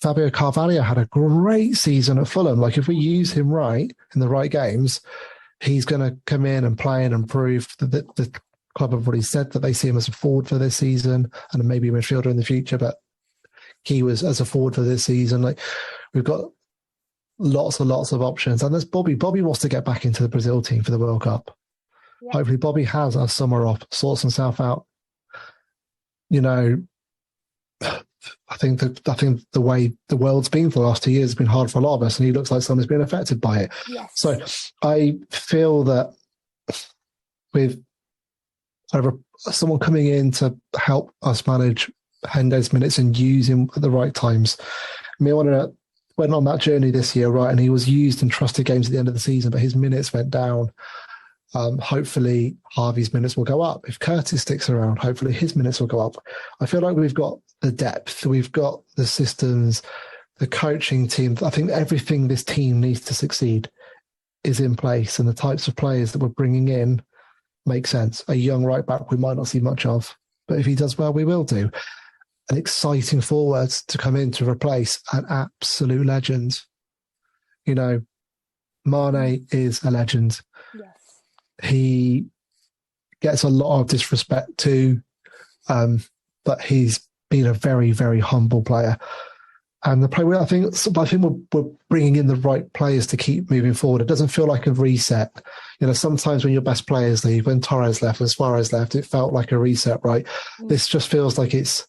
Fabio Carvalho had a great season at Fulham. If we use him right in the right games, he's going to come in and play and improve. The club have already said that they see him as a forward for this season and maybe a midfielder in the future, but he was as a forward for this season. We've got lots and lots of options. And there's Bobby. Bobby wants to get back into the Brazil team for the World Cup. Yeah. Hopefully Bobby has a summer off, sorts himself out. I think the way the world's been for the last 2 years has been hard for a lot of us, and he looks like someone who's been affected by it.
Yes.
So I feel that with someone coming in to help us manage Hende's minutes and use him at the right times. Milner went on that journey this year, right, and he was used in trusted games at the end of the season, but his minutes went down. Hopefully Harvey's minutes will go up. If Curtis sticks around, hopefully his minutes will go up. I feel like we've got the depth, we've got the systems, the coaching team. I think everything this team needs to succeed is in place, and the types of players that we're bringing in make sense. A young right back we might not see much of, but if he does well, we will do. An exciting forward to come in to replace an absolute legend. You know, Mane is a legend.
Yes.
He gets a lot of disrespect too, but he's been a very, very humble player. And the player, I think we're bringing in the right players to keep moving forward. It doesn't feel like a reset. You know, sometimes when your best players leave, when Torres left, when Suarez left, it felt like a reset, right? This just feels like it's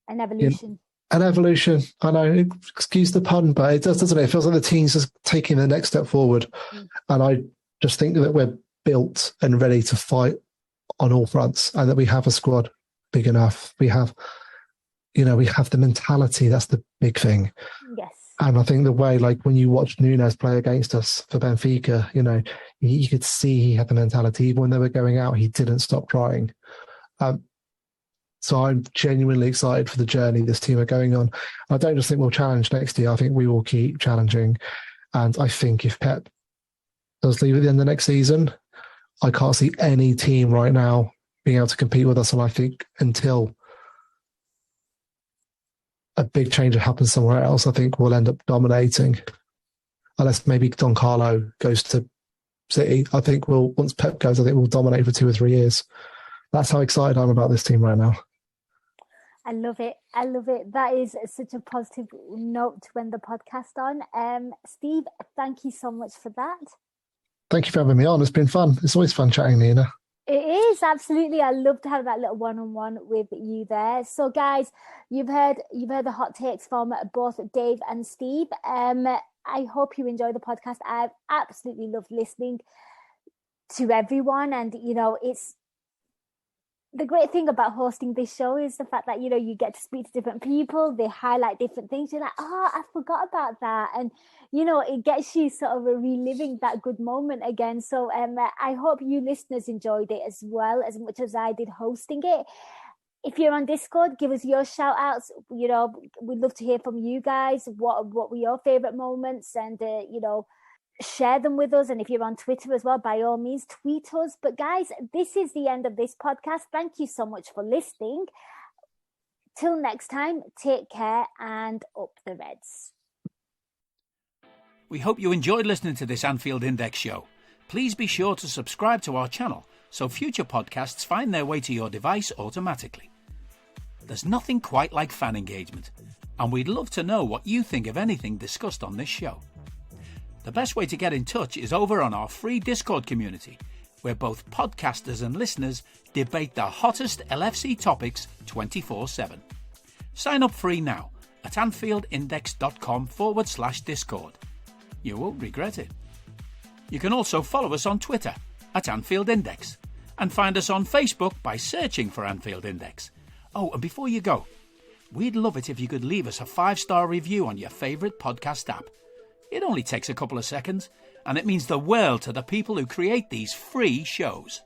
an evolution.
An evolution. I know, excuse the pun, but it does, doesn't it? It feels like the team's just taking the next step forward. And I just think that we're built and ready to fight on all fronts, and that we have a squad big enough. We have the mentality. That's the big thing.
Yes.
And I think the way, like when you watch Nunes play against us for Benfica, you know, you could see he had the mentality. Even when they were going out, he didn't stop trying. So I'm genuinely excited for the journey this team are going on. I don't just think we'll challenge next year. I think we will keep challenging. And I think if Pep does leave at the end of next season, I can't see any team right now being able to compete with us. And I think until a big change happens somewhere else, I think we'll end up dominating. Unless maybe Don Carlo goes to City. I think once Pep goes, I think we'll dominate for 2 or 3 years. That's how excited I'm about this team right now.
I love it. I love it. That is such a positive note to end the podcast on. Steve, thank you so much for that.
Thank you for having me on. It's been fun. It's always fun chatting, Nina.
It is, absolutely. I love to have that little one-on-one with you there. So, guys, you've heard the hot takes from both Dave and Steve. I hope you enjoy the podcast. I've absolutely loved listening to everyone, and you know, it's the great thing about hosting this show is the fact that, you know, you get to speak to different people. They highlight different things. You're like, oh, I forgot about that. And, you know, it gets you sort of reliving that good moment again. So I hope you listeners enjoyed it as well, as much as I did hosting it. If you're on Discord, give us your shout outs. You know, we'd love to hear from you guys. What were your favorite moments? And, you know, share them with us. And if you're on Twitter as well, by all means, tweet us. But guys, this is the end of this podcast. Thank you so much for listening. Till next time, take care and up the Reds.
We hope you enjoyed listening to this Anfield Index show. Please be sure to subscribe to our channel so future podcasts find their way to your device automatically. There's nothing quite like fan engagement, and we'd love to know what you think of anything discussed on this show. The best way to get in touch is over on our free Discord community, where both podcasters and listeners debate the hottest LFC topics 24/7. Sign up free now at AnfieldIndex.com/Discord. You won't regret it. You can also follow us on Twitter at Anfield Index and find us on Facebook by searching for Anfield Index. Oh, and before you go, we'd love it if you could leave us a 5-star review on your favourite podcast app. It only takes a couple of seconds, and it means the world to the people who create these free shows.